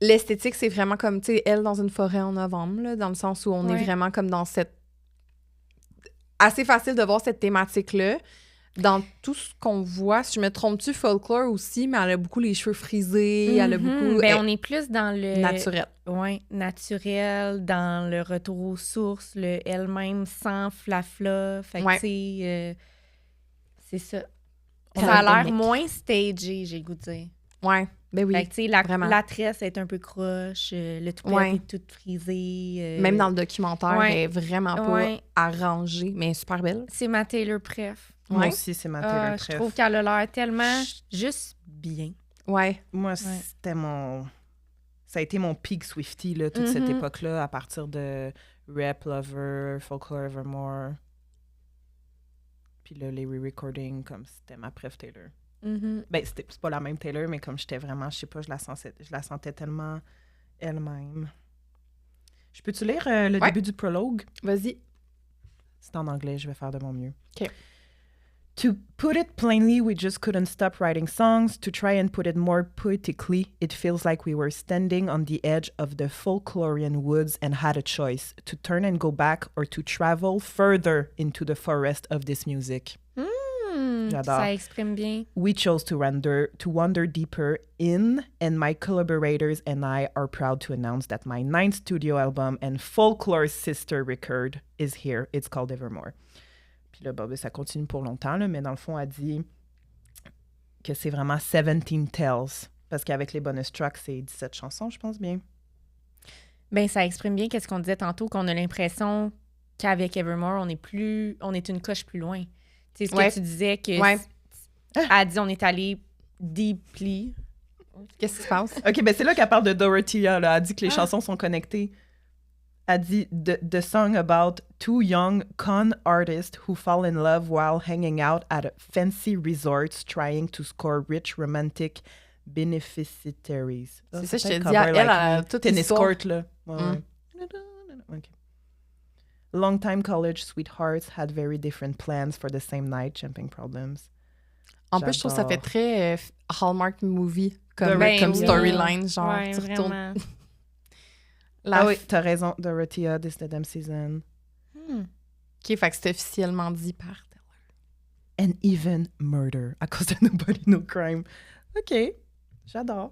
l'esthétique, c'est vraiment comme, tu sais, elle dans une forêt en novembre, là, dans le sens où on est vraiment comme dans cette... Assez facile de voir cette thématique-là. Dans tout ce qu'on voit, si je me trompe-tu, folklore aussi, mais elle a beaucoup les cheveux frisés, elle a beaucoup... Ben, on est plus dans le... Naturel. Oui, naturel, dans le retour aux sources, le elle-même sans flafla. Fait que, tu sais, c'est ça. Ça a l'air moins stagé, j'ai le goût de dire. Ouais, ben oui. Fait que, tu sais, la tresse est un peu croche, le toupette est tout frisé. Même dans le documentaire, elle est vraiment pas arrangée, mais super belle. C'est ma Taylor préf. Moi aussi, c'est ma Taylor préf. Je trouve qu'elle a l'air tellement juste bien. Ouais. Moi, c'était ça a été mon peak Swiftie, là, toute cette époque-là, à partir de Rap Lover, Folklore Evermore. Puis là, les re-recordings, comme c'était ma préf Taylor. Ben, c'est pas la même Taylor, mais comme j'étais vraiment, je sais pas, je la sentais tellement elle-même. Je peux-tu lire le début du prologue? Vas-y. C'est en anglais, je vais faire de mon mieux. OK. To put it plainly, we just couldn't stop writing songs. To try and put it more poetically, it feels like we were standing on the edge of the folklorian woods and had a choice, to turn and go back or to travel further into the forest of this music. J'adore. Ça exprime bien. We chose to wander deeper in, and my collaborators and I are proud to announce that my 9th studio album and folklore sister record is here. It's called Evermore. Puis là, ça continue pour longtemps, là, mais dans le fond, elle dit que c'est vraiment 17 Tales. Parce qu'avec les bonus tracks, c'est 17 chansons, je pense bien. Ben, ça exprime bien qu'est-ce qu'on disait tantôt, qu'on a l'impression qu'avec Evermore, on est une coche plus loin. Tu sais, ce que tu disais, que elle dit on est allé deeply. Qu'est-ce qui se passe? OK, ben c'est là qu'elle parle de Dorothea, là. Elle dit que les chansons sont connectées. Elle dit the song about two young con artists who fall in love while hanging out at fancy resorts trying to score rich romantic beneficiaries. C'est ça, je te dis, elle a toute tennis histoire. court, là. Ouais. Okay. Longtime college sweethearts had very different plans for the same night, champagne problems. En plus, je trouve que ça fait très Hallmark movie comme oui. storyline, genre, Ouais, tu retournes... vraiment. Ah oui, t'as raison, Dorothea, this the damn season. OK, fait que c'est officiellement dit par Taylor. And even murder, à cause de Nobody No Crime. OK, j'adore.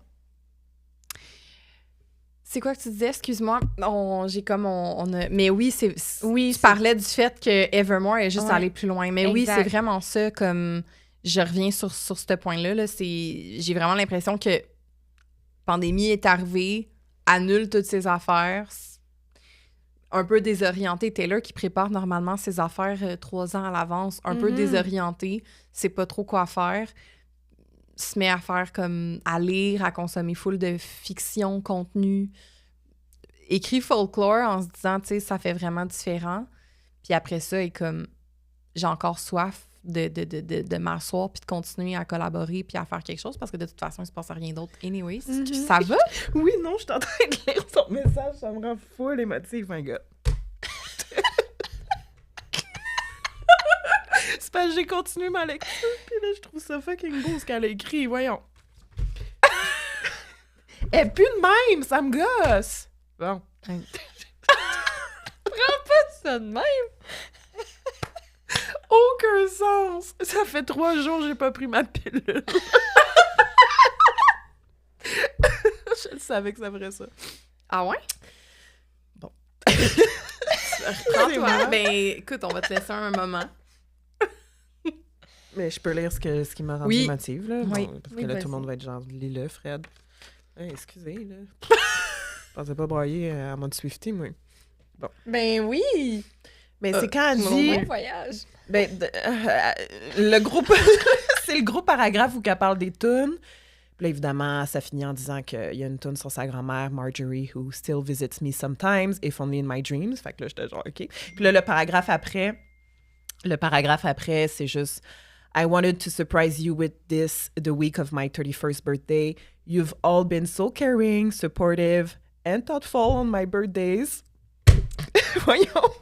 C'est quoi que tu disais? Excuse-moi. J'ai comme... on a... Mais oui, Oui, tu parlais du fait que Evermore est juste allé plus loin. Mais exact. oui, c'est vraiment ça, comme... Je reviens sur ce point-là. Là, j'ai vraiment l'impression que pandémie est arrivée, annule toutes ses affaires. Un peu désorienté. Taylor qui prépare normalement ses affaires 3 ans à l'avance, un peu désorienté, sait pas trop quoi faire, se met à faire comme à lire, à consommer full de fiction, contenu, écrit folklore en se disant, tu sais, ça fait vraiment différent. Puis après ça, est comme, j'ai encore soif de m'asseoir puis de continuer à collaborer puis à faire quelque chose parce que de toute façon, il se passe rien d'autre anyways. Ça va? Oui, non, je suis en train de lire ton message, ça me rend full émotive, my God. C'est parce que j'ai continué ma lecture, puis là, je trouve ça fucking beau ce qu'elle a écrit, voyons. Elle est plus de même, ça me gosse. Bon. Prends pas ça de même! Aucun sens! Ça fait 3 jours que j'ai pas pris ma pilule. Je le savais que ça ferait ça. Ah ouais? Bon. Reprends-toi. Ben, écoute, on va te laisser un moment. Mais je peux lire ce qui m'a rendu émotive, là. Oui. Bon, parce que là, tout le monde va être genre, lis-le, Fred. Hey, excusez, là. Je pensais pas brailler à mode Swiftie, moi. Bon. Ben oui! Mais c'est quand elle dit... Bon voyage! Ben, le gros... c'est le gros paragraphe où elle parle des tunes. Puis là, évidemment, ça finit en disant qu'il y a une tune sur sa grand-mère, Marjorie, who still visits me sometimes, if only in my dreams. Fait que là, j'étais genre, OK. Puis là, le paragraphe après, c'est juste... I wanted to surprise you with this the week of my 31st birthday. You've all been so caring, supportive, and thoughtful on my birthdays. Voyons.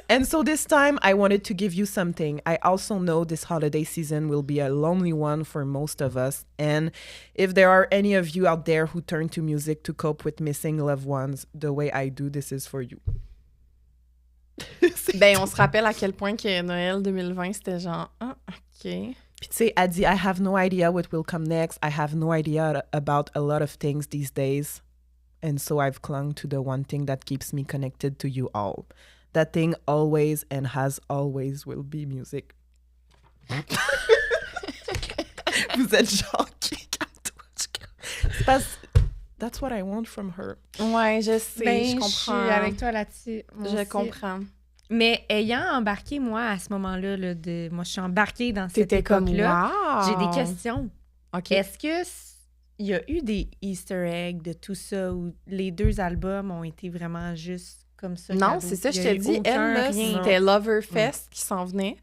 And so this time, I wanted to give you something. I also know this holiday season will be a lonely one for most of us. And if there are any of you out there who turn to music to cope with missing loved ones the way I do, this is for you. Ben, on se rappelle à quel point que Noël 2020, c'était genre, ah, OK. Puis tu sais, elle dit, I have no idea what will come next. I have no idea about a lot of things these days. And so I've clung to the one thing that keeps me connected to you all. That thing always and has always will be music. Vous êtes genre, c'est parce that's what I want from her. Ouais, je sais, Ben, je comprends. Je suis avec toi là-dessus. Je comprends. Mais ayant embarqué, moi, à ce moment-là, moi, je suis embarquée dans cette T'étais comme, époque-là. wow! J'ai des questions. OK. Est-ce que il y a eu des Easter eggs de tout ça où les 2 albums ont été vraiment juste comme ça? Non, c'est ça, je te dis. Elle, là, c'était Loverfest qui s'en venait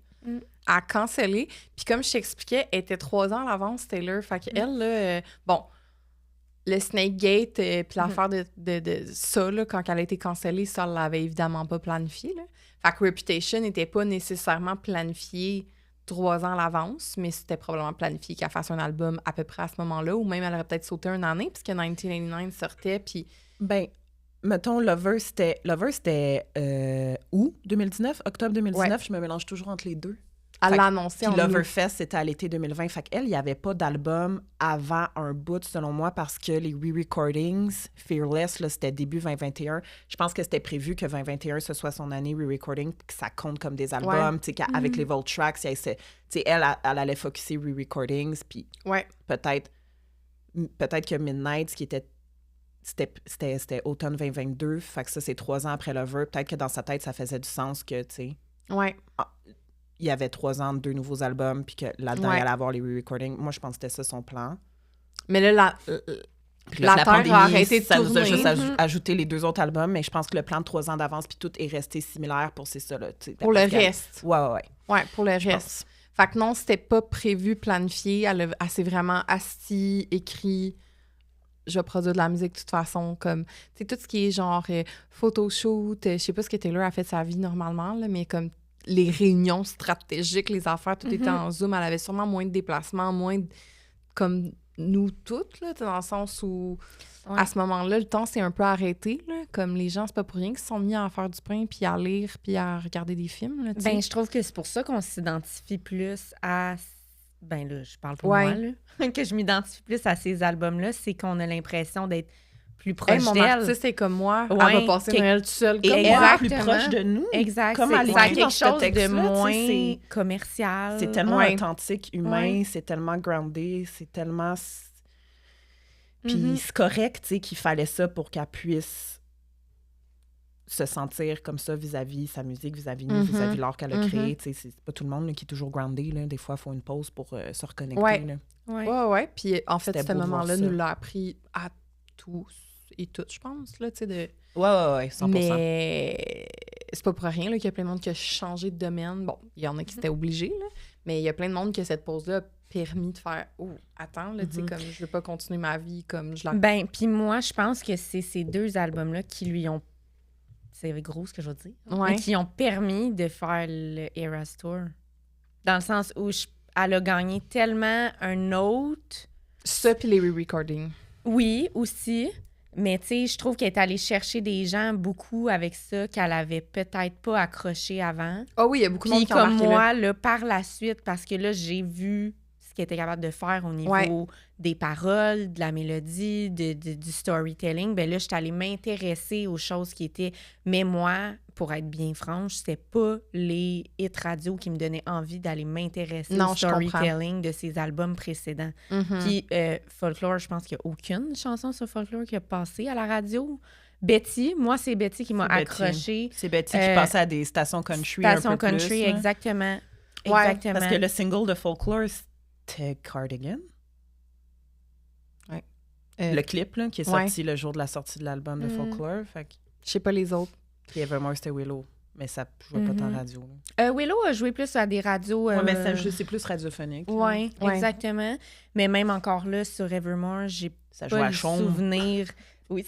à canceller. Puis comme je t'expliquais, elle était 3 ans à l'avance, Taylor. Fait qu'elle, là, bon, le Snakegate, puis l'affaire de ça, là, quand elle a été cancellée, ça, elle l'avait évidemment pas planifié, là. Fait que Reputation n'était pas nécessairement planifié 3 ans à l'avance, mais c'était probablement planifié qu'elle fasse un album à peu près à ce moment-là, ou même elle aurait peut-être sauté une année, puisque 1989 sortait, puis... Ben, mettons, Lover, c'était août 2019, octobre 2019, Ouais. Je me mélange toujours entre les deux. Elle l'a annoncé en Puis août. Loverfest, c'était à l'été 2020. Fait qu'elle, il n'y avait pas d'album avant un bout, selon moi, parce que les re-recordings, Fearless, là, c'était début 2021. Je pense que c'était prévu que 2021, ce soit son année re-recording, que ça compte comme des albums, tu sais, qu'avec les Vault Tracks, tu sais, elle allait focusser re-recordings, puis peut-être que Midnight, qui était... C'était automne 2022, fait que ça, c'est 3 ans après Lover. Peut-être que dans sa tête, ça faisait du sens que, tu sais... Ouais. Il y avait 3 ans de 2 nouveaux albums, puis que là-dedans, il allait avoir les re-recordings. Moi, je pense que c'était ça son plan. Mais là, Puis là, la Terre a arrêté de ça tourner. nous a juste ajouté les 2 autres albums, mais je pense que le plan de 3 ans d'avance puis tout est resté similaire pour c'est ça. Là, pour le reste. Ouais. Ouais, pour le reste. Fait que non, c'était pas prévu, planifié. Elle s'est vraiment assis, écrit... Je vais produire de la musique de toute façon, comme, tu sais, tout ce qui est genre photoshoot, je sais pas ce que Taylor a fait de sa vie normalement, là, mais comme les réunions stratégiques, les affaires, tout était en Zoom. Elle avait sûrement moins de déplacements, comme nous toutes, là, dans le sens où, à ce moment-là, le temps s'est un peu arrêté, là, comme les gens, c'est pas pour rien qu'ils se sont mis à faire du pain, puis à lire, puis à regarder des films, là, ben, je trouve que c'est pour ça qu'on s'identifie plus à... Ben là, je parle pour moi, là, que je m'identifie plus à ces albums-là, c'est qu'on a l'impression d'être plus proche mon d'elle. artiste est comme moi, elle va passer Noël tout seul comme moi. Plus proche de nous. Exact. Comme c'est quelque chose de moins commercial. C'est tellement authentique, humain, c'est tellement groundé, c'est tellement... Puis c'est correct, tu sais, qu'il fallait ça pour qu'elle puisse se sentir comme ça vis-à-vis sa musique, vis-à-vis nous, vis-à-vis l'art qu'elle a créé. Tu sais, c'est pas tout le monde là, qui est toujours groundé. Là. Des fois, il faut une pause pour se reconnecter. Ouais. Puis en fait, ce moment-là nous l'a appris à tous et toutes, je pense. Là, Ouais, 100%. Mais c'est pas pour rien là, qu'il y a plein de monde qui a changé de domaine. Bon, il y en a qui étaient obligés, là, mais il y a plein de monde que cette pause-là a permis de faire « Oh, attends, là, tu sais, comme je veux pas continuer ma vie comme je la... » Ben, puis moi, je pense que c'est ces 2 albums-là qui lui ont... C'est gros ce que je veux dire. Ouais. Qui ont permis de faire le Eras Tour. Dans le sens où elle a gagné tellement un autre... Ça, puis les re-recordings. Oui, aussi. Mais tu sais, je trouve qu'elle est allée chercher des gens beaucoup avec ça qu'elle avait peut-être pas accroché avant. Ah oui, il y a beaucoup de monde qui ont comme marqué moi, là, par la suite, parce que là, j'ai vu ce qu'elle était capable de faire au niveau des paroles, de la mélodie, du storytelling. Ben là, je suis allée m'intéresser aux choses qui étaient... Mais moi, pour être bien franche, c'était pas les hits radio qui me donnaient envie d'aller m'intéresser au storytelling de ces albums précédents. Puis Folklore, je pense qu'il n'y a aucune chanson sur Folklore qui a passé à la radio. Betty, moi, c'est Betty qui m'a accrochée. C'est Betty qui passait à des stations country un peu country, plus. Exactement. Ouais, exactement. Parce que le single de Folklore, c'était Cardigan. Ouais. Le clip, là, qui est sorti le jour de la sortie de l'album de Folklore. Fait que... Je sais pas les autres. Puis Evermore, c'était Willow. Mais ça jouait pas tant radio. Willow a joué plus à des radios... Oui, mais c'est plus radiophonique. Oui, exactement. Mais même encore là, sur Evermore, j'ai pas le souvenir... Oui,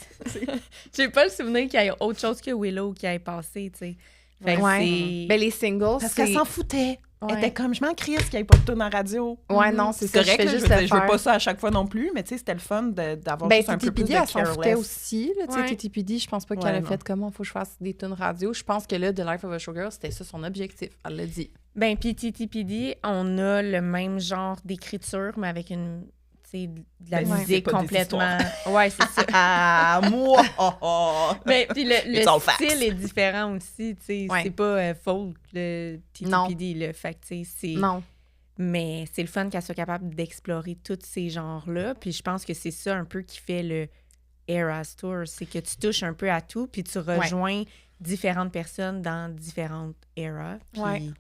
j'ai pas le souvenir qu'il y ait autre chose que Willow qui ait passé, tu sais. Ben, les singles, parce qu'elle s'en foutait. Elle était comme, je m'en crisse qu'il n'y ait pas de tourne en radio. Ouais, non, c'est ça. Correct, je veux pas ça à chaque fois non plus, mais tu sais, c'était le fun d'avoir juste un peu plus de careless. Elle s'en foutait aussi. TTPD, je pense pas qu'elle a fait comment il faut que je fasse des tunes radio. Je pense que là, The Life of a Showgirl, c'était ça son objectif. Elle l'a dit. Ben, puis TTPD, on a le même genre d'écriture, mais avec une... de la musique complètement... Ouais, c'est ça. Moi! Mais puis le style est différent aussi, tu sais. C'est pas folk, le TTPD, le fait que, tu sais, c'est... Non. Mais c'est le fun qu'elle soit capable d'explorer tous ces genres-là. Puis je pense que c'est ça un peu qui fait le Eras Tour, c'est que tu touches un peu à tout, puis tu rejoins différentes personnes dans différentes eras. Puis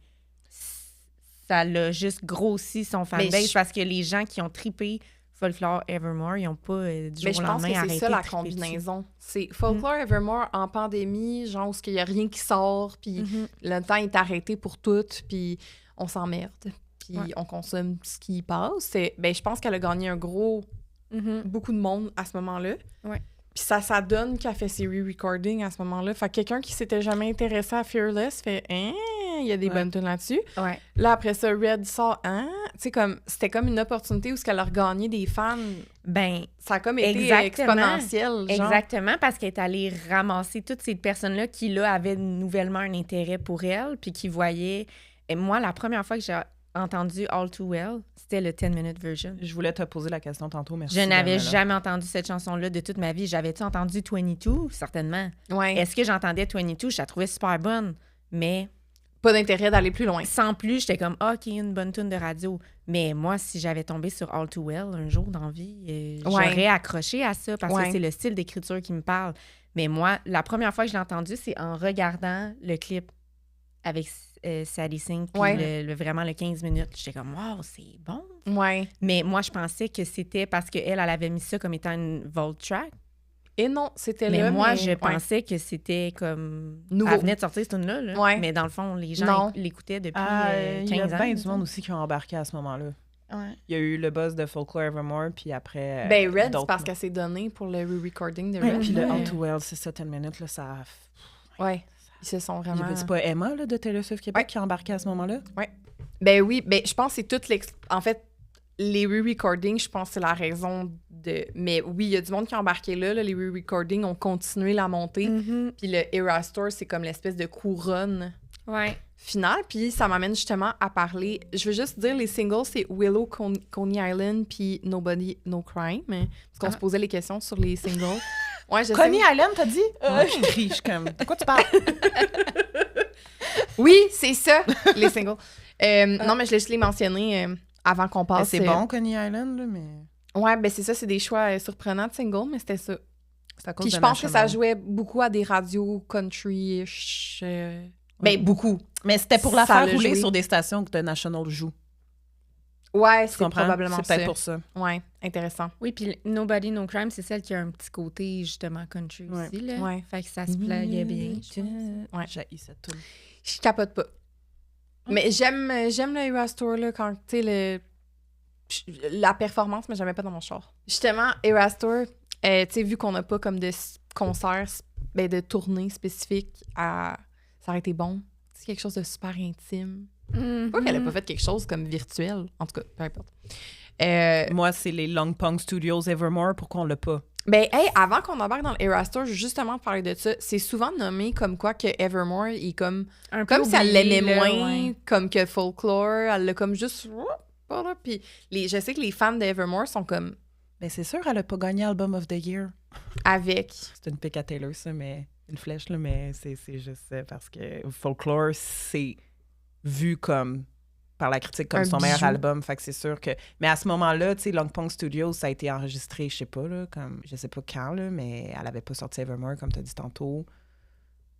ça l'a juste grossi son fanbase parce que les gens qui ont trippé Folklore Evermore, ils n'ont pas du jour au lendemain arrêté. Mais je pense que c'est ça la combinaison. C'est Folklore Evermore en pandémie, genre où il n'y a rien qui sort, puis le temps est arrêté pour tout, puis on s'emmerde, puis on consomme ce qui passe. Ben, je pense qu'elle a gagné un gros... beaucoup de monde à ce moment-là. Puis ça donne qu'elle fait ses re-recordings à ce moment-là. Fait que quelqu'un qui s'était jamais intéressé à Fearless fait « Hein? Il y a des bonnes tunes là-dessus. » Là, après ça, Red sort « Hein? » Tu sais, comme, c'était comme une opportunité où elle a regagné des fans. Ben, ça a comme été exponentiel. Genre. Exactement, parce qu'elle est allée ramasser toutes ces personnes-là qui, là, avaient nouvellement un intérêt pour elle, puis qui voyaient... Et moi, la première fois que j'ai entendu All Too Well, c'était le 10-minute version. Je voulais te poser la question tantôt, merci. Je n'avais jamais entendu cette chanson-là de toute ma vie. J'avais-tu entendu 22? Certainement. Est-ce que j'entendais 22? Je la trouvais super bonne, mais... Pas d'intérêt d'aller plus loin. Sans plus, j'étais comme, OK, une bonne tune de radio. Mais moi, si j'avais tombé sur All Too Well un jour dans la vie, j'aurais accroché à ça parce que c'est le style d'écriture qui me parle. Mais moi, la première fois que je l'ai entendu, c'est en regardant le clip avec Sadie Sink, puis vraiment le 15 minutes. J'étais comme, wow, c'est bon. Ouais. Mais moi, je pensais que c'était parce qu'elle avait mis ça comme étant une vault track. Et non, c'était mais moi, je pensais que c'était comme... nouveau. Elle venait de sortir, cette tune-là. Là. Ouais. Mais dans le fond, les gens l'écoutaient depuis 15 ans. Il y a bien du monde aussi qui ont embarqué à ce moment-là. Ouais. Il y a eu le buzz de Folklore Evermore, puis après... Red, c'est parce qu'elle s'est donnée pour le re-recording de Red. Puis le All Too Well, c'est ça, 10 minutes, là, ça... Ouais, ils se sont vraiment... C'est pas Emma, là, de Taylor Swift Québec qui a embarqué à ce moment-là? Ouais. Ben oui, je pense que c'est toute En fait, les re-recordings, je pense que c'est la raison de... Mais oui, il y a du monde qui a embarqué là, les re-recordings ont continué la montée. Mm-hmm. Puis le Eras Tour, c'est comme l'espèce de couronne finale. Puis ça m'amène justement à parler... Je veux juste dire, les singles, c'est Willow, Coney Island, puis Nobody, No Crime. Parce qu'on se posait les questions sur les singles. Ouais, Coney Island, t'as dit? Je crie, je suis comme... De quoi tu parles? Oui, c'est ça, les singles. Non, mais je l'ai mentionné... avant qu'on passe... C'est bon, Coney Island, là, mais... Ouais, ben c'est ça, c'est des choix surprenants de singles, mais c'était ça. C'est à cause Puis je pense que ça jouait beaucoup à des radios country-ish. Ben, beaucoup. Mais c'était pour la faire rouler sur des stations que The National joue. Ouais, c'est probablement ça. C'est peut-être pour ça. Ouais, intéressant. Oui, puis Nobody No Crime, c'est celle qui a un petit côté, justement, country aussi, là. Ouais. Fait que ça se plaguait bien, je pense. Ouais. J'ai cette tune. Je capote pas. Mais j'aime le Eras Tour, là, quand, tu sais, la performance, mais j'aimais pas dans mon char. Justement, Eras Tour, tu sais, vu qu'on n'a pas comme de concerts, de tournées spécifiques, ça aurait été bon. C'est quelque chose de super intime. Pas qu'elle a pas fait quelque chose comme virtuel. En tout cas, peu importe. Moi, c'est les Long Pong Studios Evermore. Pourquoi on l'a pas? Ben, avant qu'on embarque dans le Eras Tour, justement parler de ça, c'est souvent nommé comme quoi que Evermore est comme si elle l'aimait moins, comme que Folklore, elle l'a comme juste pas là. Puis je sais que les fans d'Evermore sont comme... Ben c'est sûr, elle a pas gagné Album of the Year. Avec. C'est une pique à Taylor, ça, mais une flèche, là, mais c'est juste parce que Folklore, c'est vu comme... par la critique comme son meilleur album, fait que c'est sûr que... Mais à ce moment-là, tu sais, Long Pong Studios, ça a été enregistré, je sais pas, là, comme... Je sais pas quand, là, mais elle avait pas sorti Evermore, comme t'as dit tantôt.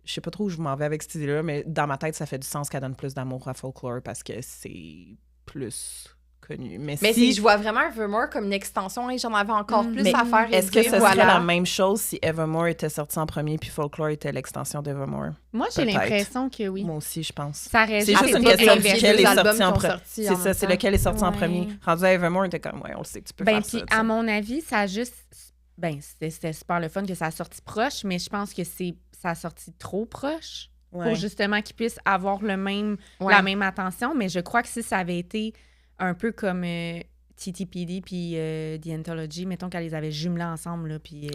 Je sais pas trop où je m'en vais avec cette idée-là, mais dans ma tête, ça fait du sens qu'elle donne plus d'amour à Folklore parce que c'est plus connu. Mais si je vois vraiment Evermore comme une extension, et j'en avais encore plus à faire. Est-ce que ce serait la même chose si Evermore était sorti en premier puis Folklore était l'extension d'Evermore? Moi, j'ai l'impression que oui. Moi aussi, je pense. Ça reste c'est juste une question de lequel est sorti en premier. C'est ça, c'est lequel est sorti en premier. Rendu à Evermore, était comme, on le sait, tu peux faire ça. Puis à mon avis, ça a juste... c'était super le fun que ça a sorti proche, mais je pense que ça a sorti trop proche pour justement qu'ils puissent avoir la même attention. Mais je crois que si ça avait été un peu comme TTPD puis The Anthology, mettons qu'elle les avait jumelés ensemble, là, puis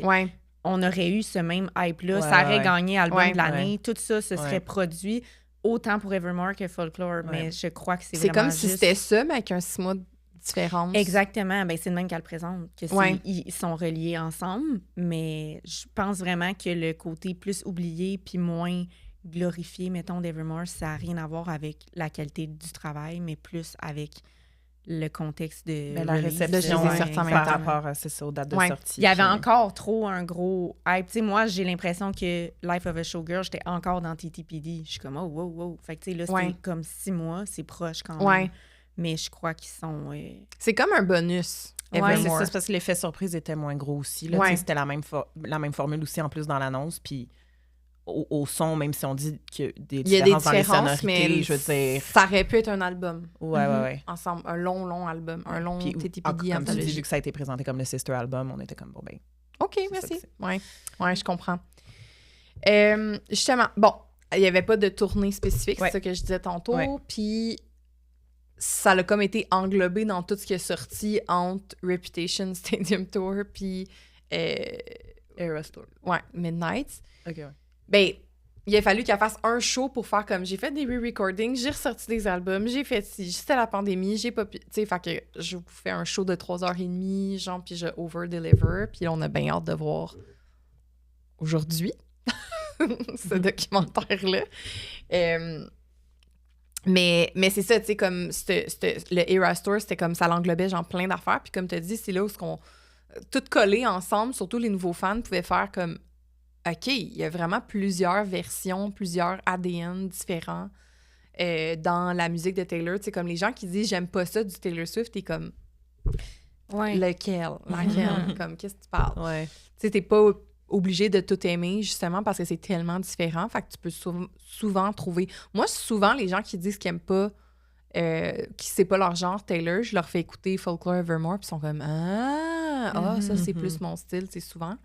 on aurait eu ce même hype-là. Ça aurait gagné album de l'année. Tout ça se serait produit autant pour Evermore que Folklore. Mais je crois que c'est vraiment comme si c'était ça, mais avec un 6 mois de différence. Exactement. Ben, c'est le même qu'elle présente, que ils sont reliés ensemble. Mais je pense vraiment que le côté plus oublié puis moins glorifié, mettons, d'Evermore, ça n'a rien à voir avec la qualité du travail, mais plus avec le contexte de la réception par rapport à aux dates de sortie. Il y avait encore trop un gros hype. Tu sais, moi, j'ai l'impression que Life of a Showgirl, j'étais encore dans TTPD. Je suis comme, oh, wow, wow. Fait que, tu sais, là, c'était comme 6 mois, c'est proche quand même. Mais je crois qu'ils sont... C'est comme un bonus. C'est ça, c'est parce que l'effet surprise était moins gros aussi. Là, c'était la même formule aussi, en plus, dans l'annonce. Puis au son, même si on dit qu'il y a des différences dans les sonorités, mais je veux dire... Ça aurait pu être un album. Ouais. Ensemble, un long album, un long TTPD. Comme tu dis, vu que ça a été présenté comme le sister album, on était comme, bon, ben... OK, merci. Ouais, je comprends. Justement, bon, il n'y avait pas de tournée spécifique, c'est ça que je disais tantôt, puis ça a comme été englobé dans tout ce qui est sorti entre Reputation, Stadium Tour, puis Eras Tour. Ouais, Midnight. OK, ouais. Ben, il a fallu qu'elle fasse un show pour faire comme... J'ai fait des re-recordings, j'ai ressorti des albums, j'ai fait ci, c'était la pandémie, j'ai pas pu... Tu sais, fait que je vous fais un show de 3h30, genre, puis je over-deliver, puis on a bien hâte de voir aujourd'hui ce documentaire-là. Mais c'est ça, tu sais, comme le Eras Tour, c'était comme ça l'englobait, genre, plein d'affaires, puis comme tu as dit, c'est là où tout collé ensemble, surtout les nouveaux fans pouvaient faire comme... OK, il y a vraiment plusieurs versions, plusieurs ADN différents. dans la musique de Taylor. Tu sais, comme les gens qui disent « j'aime pas ça du Taylor Swift », t'es comme « lequel? Laquelle? » Comme, qu'est-ce que tu parles? Ouais. Tu sais, t'es pas obligé de tout aimer, justement, parce que c'est tellement différent. Fait que tu peux souvent trouver... Moi, souvent, les gens qui disent qu'ils aiment pas, qui c'est pas leur genre, Taylor, je leur fais écouter Folklore Evermore, puis ils sont comme « ah, ça, c'est plus mon style. » C'est souvent.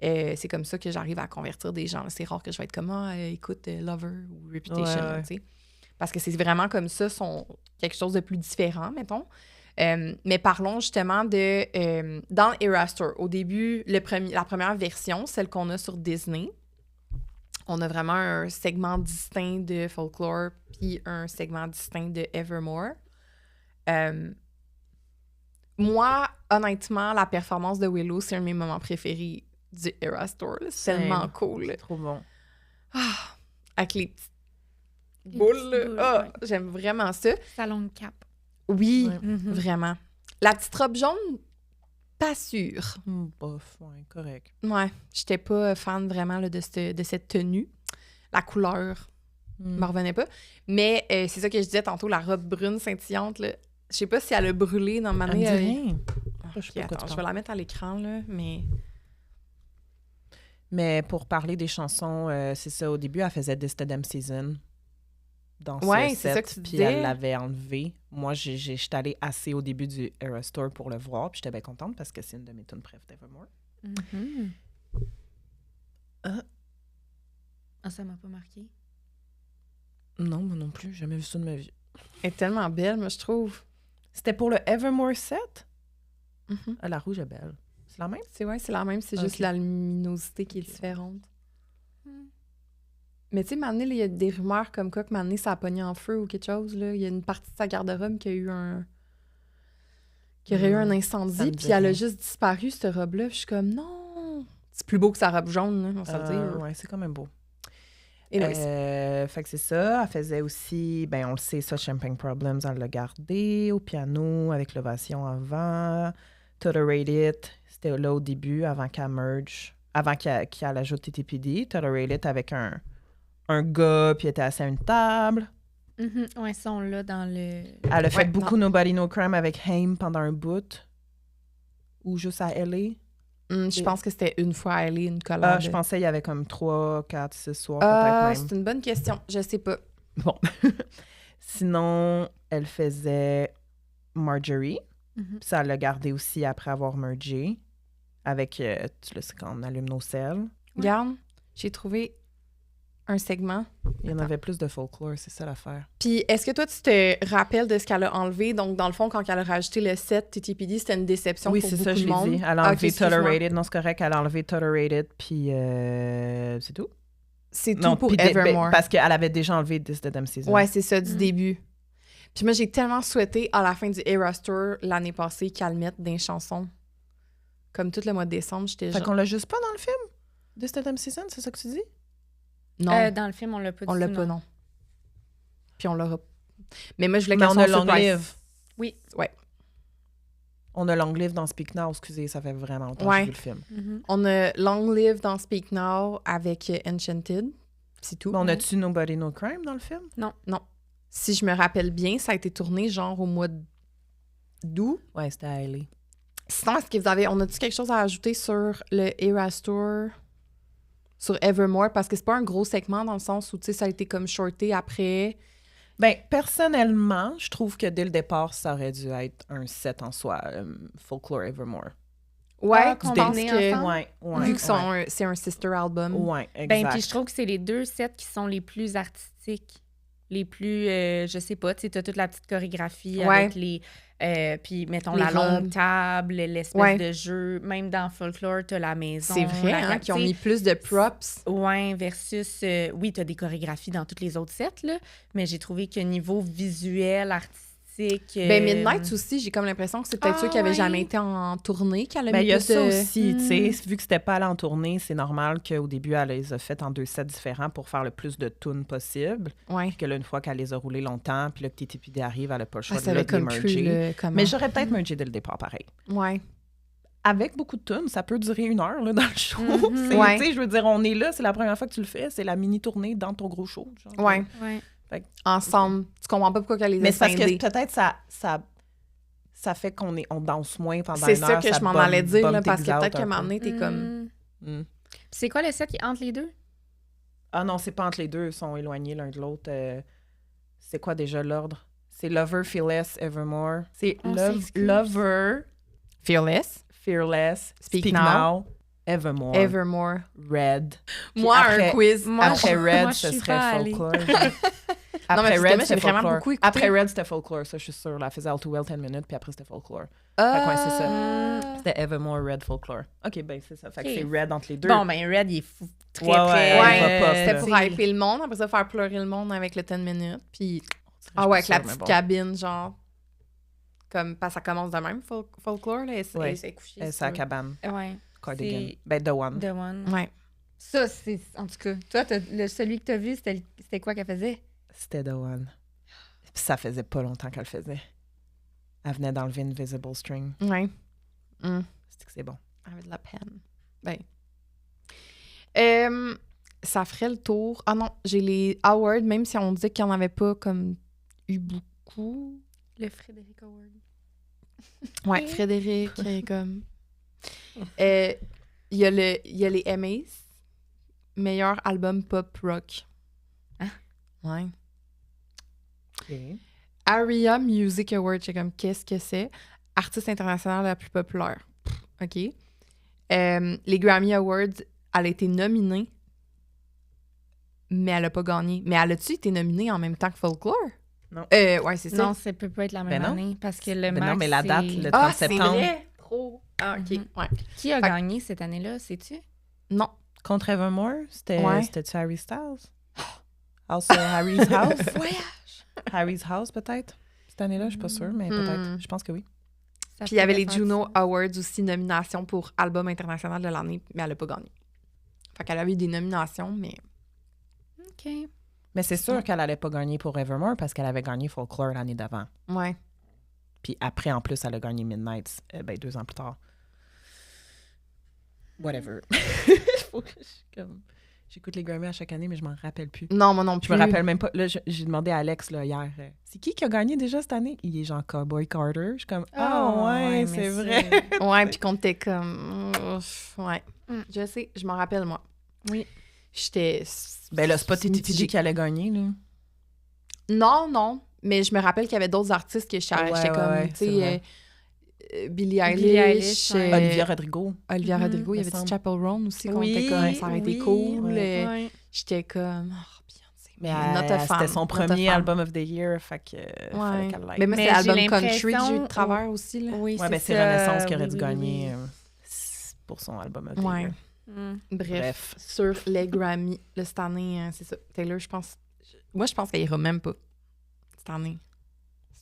C'est comme ça que j'arrive à convertir des gens. C'est rare que je vais être comme « écoute Lover ou Reputation. Ouais. » tu sais. Parce que c'est vraiment comme ça, sont quelque chose de plus différent, mettons. Mais parlons justement de... dans Eras Tour, au début, la première version, celle qu'on a sur Disney, on a vraiment un segment distinct de Folklore puis un segment distinct de Evermore. Moi, honnêtement, la performance de Willow, c'est un de mes moments préférés du Eras Tour. C'est tellement cool. C'est trop bon. Avec les petites boules. Ouais. J'aime vraiment ça. Sa longue cape. Oui, vraiment. La petite robe jaune, pas sûre. Bof, ouais, correct. Ouais, j'étais pas fan vraiment là, de cette tenue. La couleur me revenait pas. Mais c'est ça que je disais tantôt, la robe brune scintillante, là. Je sais pas si elle a brûlé dans ma main. Je vais la mettre à l'écran, là, mais... Mais pour parler des chansons, c'est ça, au début, elle faisait This the Damn Season. Dans ouais, ce c'est set, ça que tu puis disais. elle l'avait enlevé. Moi, j'étais allée assez au début du Eras Tour pour le voir, puis j'étais bien contente parce que c'est une de mes tunes préférées d'Evermore. Ça m'a pas marqué. Non, moi non plus, j'ai jamais vu ça de ma vie. Elle est tellement belle, moi, je trouve. C'était pour le Evermore set? La rouge est belle. C'est la même? C'est la même, c'est juste la luminosité qui est différente. Mais tu sais, maintenant, il y a des rumeurs comme quoi que maintenant, ça a pogné en feu ou quelque chose. Là. Il y a une partie de sa garde-robe qui a eu qui aurait eu un incendie, puis elle a juste disparu, cette robe-là. Puis je suis comme, non! C'est plus beau que sa robe jaune, là, on va se dire. Ouais, c'est quand même beau. Fait que c'est ça. Elle faisait aussi, on le sait, ça, Champagne Problems, elle l'a gardé au piano, avec l'ovation avant. Tolerate It, c'était là au début, avant qu'elle merge, avant qu'elle ajoute TTPD. Tolerate It avec un gars, puis elle était assis à une table. Ouais, ils sont là dans le... Elle a fait beaucoup Nobody No Crime avec Haim pendant un bout. Ou juste à LA. Je pense que c'était une fois à LA, une collab. Je pensais qu'il y avait comme 3, 4, 6 soirs, peut-être même. C'est une bonne question. Je sais pas. Bon. Sinon, elle faisait Marjorie. Puis ça, elle l'a gardé aussi après avoir mergé. Avec, tu le sais, quand on allume nos selles. Regarde, j'ai trouvé un segment. Il y en avait plus de folklore, c'est ça l'affaire. Puis, est-ce que toi, tu te rappelles de ce qu'elle a enlevé? Donc, dans le fond, quand elle a rajouté le set TTPD, c'était une déception pour beaucoup de monde. Oui, c'est ça, je l'ai dit. Elle a enlevé Tolerated. Non, c'est correct, elle a enlevé Tolerated, puis c'est tout. C'est tout pour Evermore. Parce qu'elle avait déjà enlevé This the Damn Season. Ouais, c'est ça, du début. Puis moi, j'ai tellement souhaité, à la fin du Eras Tour, l'année passée, qu'elle mette des chansons. Comme tout le mois de décembre, j'étais Fait qu'on l'a juste pas dans le film? This the Damn Season, c'est ça que tu dis? Non. Dans le film, on l'a pas du tout. On l'a pas, non. Puis on l'aura. Mais moi, je voulais qu'elle soit Long Live. Oui. Ouais. On a Long Live dans Speak Now, excusez, ça fait vraiment longtemps que j'ai vu le film. On a Long Live dans Speak Now avec Enchanted. C'est tout. Mais on a-tu Nobody No Crime dans le film? Non. Si je me rappelle bien, ça a été tourné genre au mois d'août. Ouais, c'était à LA. Sinon, on a-tu quelque chose à ajouter sur le Eras Tour? Sur Evermore, parce que c'est pas un gros segment dans le sens où, tu sais, ça a été comme shorté après. Personnellement, je trouve que dès le départ, ça aurait dû être un set en soi, Folklore Evermore. Ouais, je pense que... Vu que c'est un sister album. Ouais, exact. Puis je trouve que c'est les deux sets qui sont les plus artistiques, les plus, je sais pas, tu sais, t'as toute la petite chorégraphie avec les... puis, mettons, la longue table, l'espèce de jeu. Même dans Folklore, t'as la maison. C'est vrai, qui ont mis plus de props. Ouais, versus... oui, t'as des chorégraphies dans tous les autres sets, là, mais j'ai trouvé que niveau visuel, artistique... Midnight aussi, j'ai comme l'impression que c'est peut-être ceux qui n'avaient jamais été en tournée, qu'elle a mis il y a plus ça aussi, tu sais. Vu que c'était pas allé en tournée, c'est normal qu'au début, elle les a faites en 2 sets différents pour faire le plus de tunes possible. Ouais. Puis que là, une fois qu'elle les a roulées longtemps, puis là, que TTPD arrive, elle n'a pas le choix de les merger. Mais j'aurais peut-être mergé dès le départ, pareil. Ouais. Avec beaucoup de tunes, ça peut durer 1 heure là, dans le show. Tu sais, je veux dire, on est là, c'est la première fois que tu le fais, c'est la mini-tournée dans ton gros show. Genre. Ouais. ensemble. Tu comprends pas pourquoi qu'elle les a mais c'est parce scindés. que peut-être ça fait on danse moins pendant c'est une heure. C'est ça que je m'en allais dire, là, parce que peut-être qu'à un moment donné, t'es comme... C'est quoi le set qui est entre les deux? Ah non, c'est pas entre les deux. Ils sont éloignés l'un de l'autre. C'est quoi déjà l'ordre? C'est Lover, Fearless, Evermore. C'est Lover... Fearless, Speak Now, Evermore, Red. Moi, un quiz. Après Red, ce serait Folklore. Après Red, c'était Folklore. Après Red, c'était Folklore, ça, je suis sûre. Elle faisait All Too Well 10 minutes, puis après, c'était Folklore. Fait que, c'est ça. C'était Evermore, Red, Folklore. OK, ben c'est ça. Fait que c'est Red entre les deux. Bon, ben Red, il est fou. Très. C'était pour hyper le monde. Après ça, faire pleurer le monde avec le 10 minutes. Puis, avec la petite cabine, genre... Comme, parce que ça commence de même, Folklore, là, et c'est couché. C'est la cabane. Ouais. Cardigan. Ben, The One. The One. Ouais. Ça, c'est... En tout cas, toi, celui que t'as vu, c'était quoi qu'elle faisait? C'était The One. Puis ça faisait pas longtemps qu'elle le faisait. Elle venait d'enlever Invisible String. Ouais. C'est que c'est bon. Avec de la peine. Ben. Ça ferait le tour. Ah non, j'ai les awards, même si on dit qu'il n'y en avait pas comme eu beaucoup... Le Frédéric Award. Ouais, Frédéric, comme... Il y a les Emmys. Meilleur album pop rock. Hein? Ouais. Okay. ARIA Music Award, c'est comme, qu'est-ce que c'est? Artiste international la plus populaire. OK. Les Grammy Awards, elle a été nominée, mais elle n'a pas gagné. Mais elle a-tu été nominée en même temps que Folklore? Non. Ouais, c'est ça. Non, ça peut pas être la même année, parce que le max, non, mais la date, le 30 septembre. C'est vrai? Trop. Ah, OK. Ouais. Qui a gagné cette année-là, sais-tu? Non. Contre Evermore? C'était-tu Harry Styles? Also Harry's House? Voyage! Harry's House, peut-être? Cette année-là, je suis pas sûre, mais peut-être. Je pense que oui. Puis il y avait les Juno Awards aussi, nomination pour album international de l'année, mais elle n'a pas gagné. Fait qu'elle avait eu des nominations, mais... OK. Mais c'est sûr qu'elle allait pas gagner pour Evermore parce qu'elle avait gagné Folklore l'année d'avant. Ouais. Puis après, en plus, elle a gagné Midnights 2 ans plus tard. Whatever. J'écoute les Grammy à chaque année, mais je m'en rappelle plus. Non, moi non plus. Je me rappelle même pas. Là, j'ai demandé à Alex là, hier, c'est qui a gagné déjà cette année? Il est genre Cowboy Carter. Je suis comme, ouais, c'est vrai. Ouais, puis qu'on était comme... ouais. Je sais, je m'en rappelle, moi. Oui. J'étais... Ben là, c'est pas TTTD qui allait gagner, là. Non. Mais je me rappelle qu'il y avait d'autres artistes que j'étais comme, tu sais... Billie Eilish, Olivia Rodrigo. Il y avait Chapel Roan aussi, qu'on était comme, ça aurait été cool. J'étais comme, Beyoncé. Mais c'était son premier album of the year, fait que fallait qu'elle l'aille. Mais c'est l'album country que j'ai eu de travers aussi. Là. Oui, c'est Renaissance qui aurait dû gagner pour son album of the year. Bref, sur les Grammy, cette année, c'est ça. Taylor, je pense qu'elle ira même pas cette année.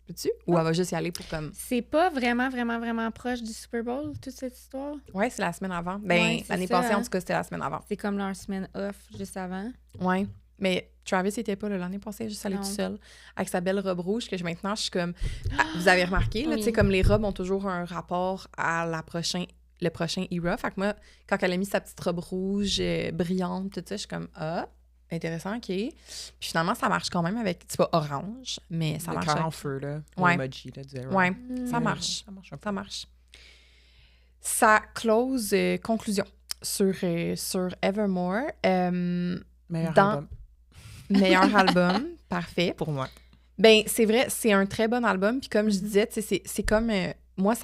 Peux-tu? Ou elle va juste y aller pour comme... C'est pas vraiment, vraiment, vraiment proche du Super Bowl, toute cette histoire? Ouais, c'est la semaine avant. Ben, l'année passée, en tout cas, c'était la semaine avant. C'est comme leur semaine off juste avant. Ouais. Mais Travis était pas là l'année passée, juste allé tout seul avec sa belle robe rouge que maintenant, je suis comme... Vous avez remarqué, là, tu sais, comme les robes ont toujours un rapport à le prochain era. Fait que moi, quand elle a mis sa petite robe rouge brillante, tout ça, je suis comme, intéressant, OK. Puis finalement, ça marche quand même avec, c'est pas orange, mais ça marche. Le cœur en feu, là. Ouais. L'emoji, là, du ouais, ça marche. Ça marche. Ça close conclusion sur Evermore. Meilleur album, parfait. Pour moi. Ben, c'est vrai, c'est un très bon album. Puis comme je disais, c'est comme, moi,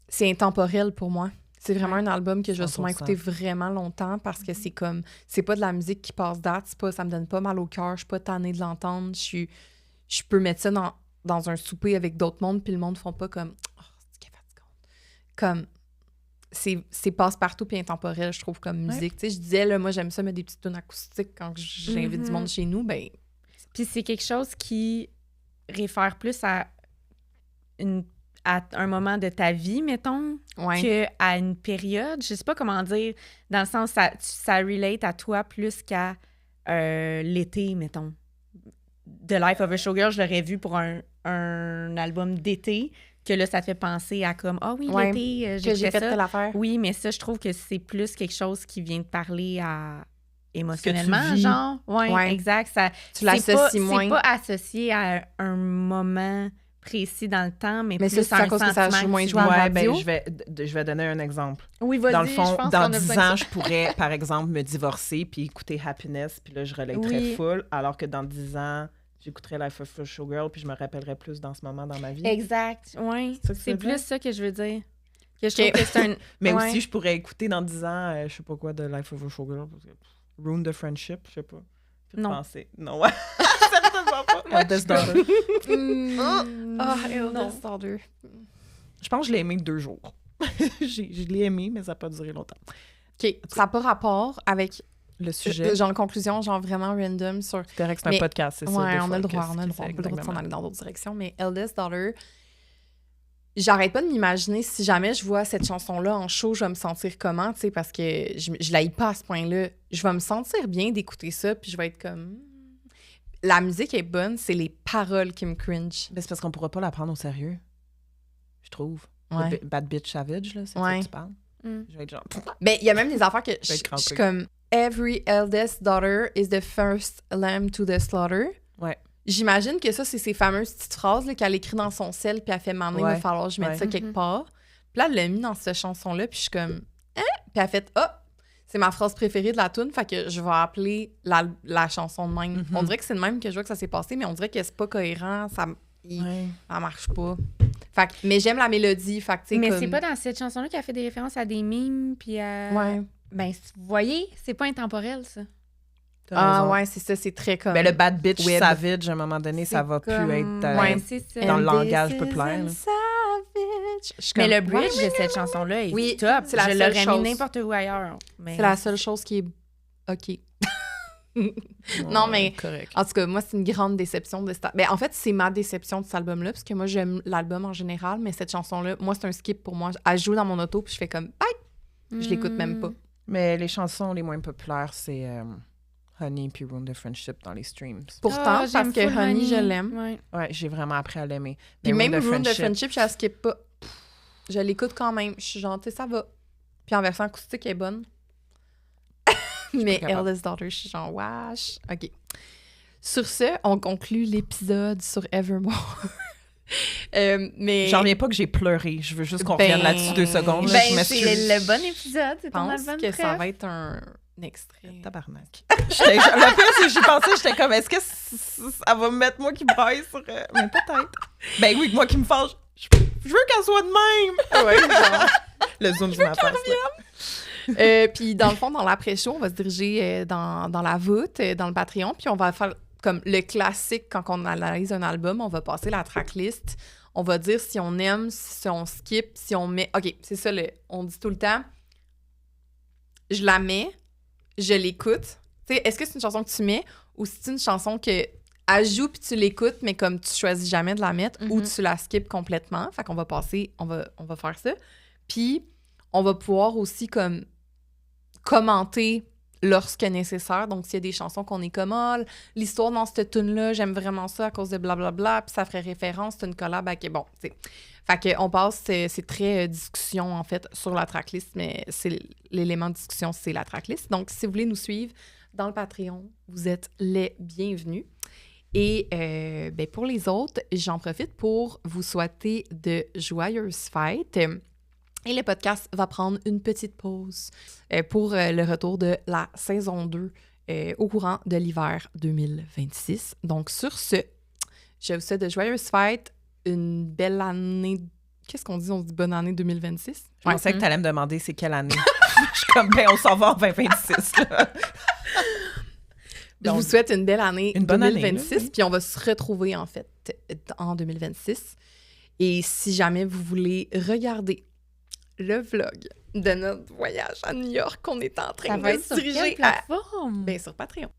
c'est intemporel pour moi. C'est vraiment un album que je vais sûrement écouter vraiment longtemps parce que c'est comme... C'est pas de la musique qui passe date, ça me donne pas mal au cœur, je suis pas tannée de l'entendre. Je peux mettre ça dans un souper avec d'autres mondes, puis le monde font pas comme... Oh, c'est qui est fatigante. Comme... C'est passe-partout puis intemporel, je trouve, comme musique. Tu sais, je disais, là, moi, j'aime ça mettre des petites tunes acoustiques quand j'invite du monde chez nous, ben... Puis c'est quelque chose qui réfère plus à un moment de ta vie, mettons, qu'à une période. Je sais pas comment dire, dans le sens, ça relate à toi plus qu'à l'été, mettons. The Life of a Showgirl, je l'aurais vu pour un album d'été, que là, ça te fait penser à comme, l'été, j'ai fait telle affaire. Oui, mais ça, je trouve que c'est plus quelque chose qui vient de parler à émotionnellement, genre. Ouais, exact. Ça, tu l'associes moins. C'est pas associé à un moment précis dans le temps, mais plus c'est à cause que ça joue moins joué à la radio. Je vais donner un exemple. Oui, vas-y, dans le fond, je pense dans 10 ans, je pourrais, par exemple, me divorcer puis écouter Happiness, puis là, je relayerais full, alors que dans 10 ans, j'écouterais Life of a Showgirl, puis je me rappellerais plus dans ce moment dans ma vie. Exact, oui. C'est plus ça que je veux dire. Que je trouve que c'est un... Mais aussi, je pourrais écouter dans 10 ans, je sais pas quoi, de Life of a Showgirl, parce que Ruin the Friendship, je sais pas. Non. Penser. Non, ouais. Certainement pas. Eldest Daughter. Eldest Daughter. Je pense que je l'ai aimé 2 jours. Je l'ai aimé, mais ça n'a pas duré longtemps. OK. Ça n'a pas rapport avec le sujet. Genre, conclusion, genre vraiment random sur... C'est correct, c'est un podcast, c'est ça. Ouais, on a le droit, on a le droit de s'en aller dans d'autres directions. Mais Eldest Daughter, j'arrête pas de m'imaginer si jamais je vois cette chanson-là en show, je vais me sentir comment, tu sais, parce que je l'haïs pas à ce point-là. Je vais me sentir bien d'écouter ça, puis je vais être comme... La musique est bonne, c'est les paroles qui me cringe. Ben, c'est parce qu'on pourra pas la prendre au sérieux, je trouve. Ouais. Bad Bitch Savage, là, c'est ça que tu parles. Je vais être genre... Ben, il y a même des affaires que je suis comme... Every eldest daughter is the first lamb to the slaughter. Ouais. J'imagine que ça, c'est ces fameuses petites phrases là, qu'elle écrit dans son sel, puis elle fait m'emmener, il va falloir que je mette ça quelque part. Puis là, elle l'a mis dans cette chanson-là, puis je suis comme, hein? Puis elle fait, c'est ma phrase préférée de la tune, fait que je vais appeler la chanson de même. On dirait que c'est de même que je vois que ça s'est passé, mais on dirait que c'est pas cohérent, ça marche pas. Fait que, mais j'aime la mélodie, fait que, mais c'est pas dans cette chanson-là qu'elle fait des références à des mimes, puis à... Ouais. Ben, vous voyez, c'est pas intemporel, ça. Ouais, c'est ça, c'est très comme... Ben, le Bad Bitch Savage, à un moment donné, ça va plus être dans le langage populaire. Mais le bridge de cette chanson-là est top. Je l'aurais mis n'importe où ailleurs. Mais... C'est la seule chose qui est OK. Non, mais correct. En tout cas, moi, c'est une grande déception de cet album. Ben, en fait, c'est ma déception de cet album-là, parce que moi, j'aime l'album en général, mais cette chanson-là, moi, c'est un skip pour moi. Elle joue dans mon auto, puis je fais comme « Bye! » Je l'écoute même pas. Mais les chansons les moins populaires, c'est Honey puis Ruin the Friendship dans les streams. Pourtant, parce que Honey, je l'aime. Ouais, j'ai vraiment appris à l'aimer. Puis même Ruin the Friendship, je la skip pas. Je l'écoute quand même. Je suis genre, ça va. Puis en version acoustique, elle est bonne. Mais Eldest Daughter, je suis genre, wesh. OK. Sur ce, on conclut l'épisode sur Evermore. Mais... J'en reviens pas que j'ai pleuré. Je veux juste qu'on revienne là-dessus 2 secondes. Là. C'est le bon épisode. C'est ton album que ça va être un extrait. Tabarnak. Le pire, c'est que j'y pensais, j'étais comme, est-ce que ça va me mettre moi qui braille sur... Mais peut-être. Ben oui, moi qui me fâche. Je veux qu'elle soit de même. Ouais, genre. Le zoom de ma face. Puis dans le fond, dans l'après-show, on va se diriger dans la voûte, dans le Patreon, puis on va faire comme le classique quand on analyse un album, on va passer la tracklist, on va dire si on aime, si on skip, si on met... OK, c'est ça, on dit tout le temps, je la mets, je l'écoute. Tu sais, est-ce que c'est une chanson que tu mets ou c'est une chanson que elle joue puis tu l'écoutes, mais comme tu choisis jamais de la mettre ou tu la skips complètement? Fait qu'on va passer, on va faire ça. Puis, on va pouvoir aussi comme commenter lorsque nécessaire. Donc, s'il y a des chansons qu'on est comme « l'histoire dans cette tune-là, j'aime vraiment ça à cause de blablabla », puis ça ferait référence, c'est une collab avec... Bon, tu sais. Fait qu'on passe, c'est très discussion, en fait, sur la tracklist, mais c'est l'élément de discussion, c'est la tracklist. Donc, si vous voulez nous suivre dans le Patreon, vous êtes les bienvenus. Et ben pour les autres, j'en profite pour vous souhaiter de joyeuses fêtes. Et le podcast va prendre une petite pause pour le retour de la saison 2 au courant de l'hiver 2026. Donc, sur ce, je vous souhaite de joyeuses fêtes, une belle année. Qu'est-ce qu'on dit? On se dit bonne année 2026? Je pensais que tu allais me demander c'est quelle année. Je suis comme, ben on s'en va en 2026. Je vous souhaite une belle année une bonne 2026, année, puis on va se retrouver, en fait, en 2026. Et si jamais vous voulez regarder le vlog de notre voyage à New York qu'on est en train de se diriger sur quelle plateforme? Bien, sur Patreon.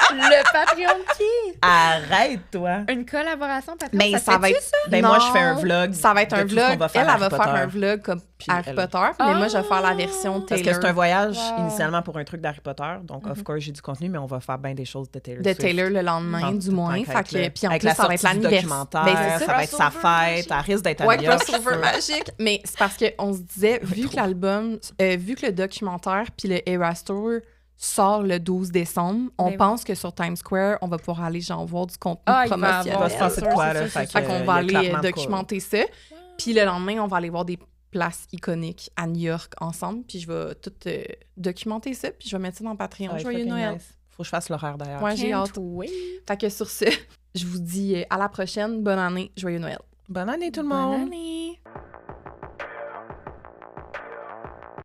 Le Patreon qui? Arrête-toi. Une collaboration Patreon, mais ça va être ça? Ben non, moi, je fais un vlog. Ça va être un vlog. Elle va faire un Potter. vlog comme Harry Potter, mais moi, je vais faire la version Taylor. Parce que c'est un voyage initialement pour un truc d'Harry Potter. Donc, of course, j'ai du contenu, mais on va faire bien des choses de Taylor Swift. De Taylor le lendemain, du moins. Puis en plus, la ça va être l'anniversaire. Ben, ça va être sa fête. Elle risque d'être à New York. Crossover magique. Mais c'est parce qu'on se disait, vu que l'album, vu que le documentaire puis le Eras Tour sort le 12 décembre. On pense que sur Times Square, on va pouvoir aller genre voir du contenu promotionnel. Il va se passer de quoi, là. Fait qu'on va aller documenter ça. Puis le lendemain, on va aller voir des places iconiques à New York ensemble. Puis je vais tout documenter ça. Puis je vais mettre ça dans Patreon. Joyeux Noël. Nice. Faut que je fasse l'horaire d'ailleurs. Ouais, j'ai hâte. Fait que sur ce, je vous dis à la prochaine. Bonne année. Joyeux Noël. Bonne année tout le monde. Bonne année.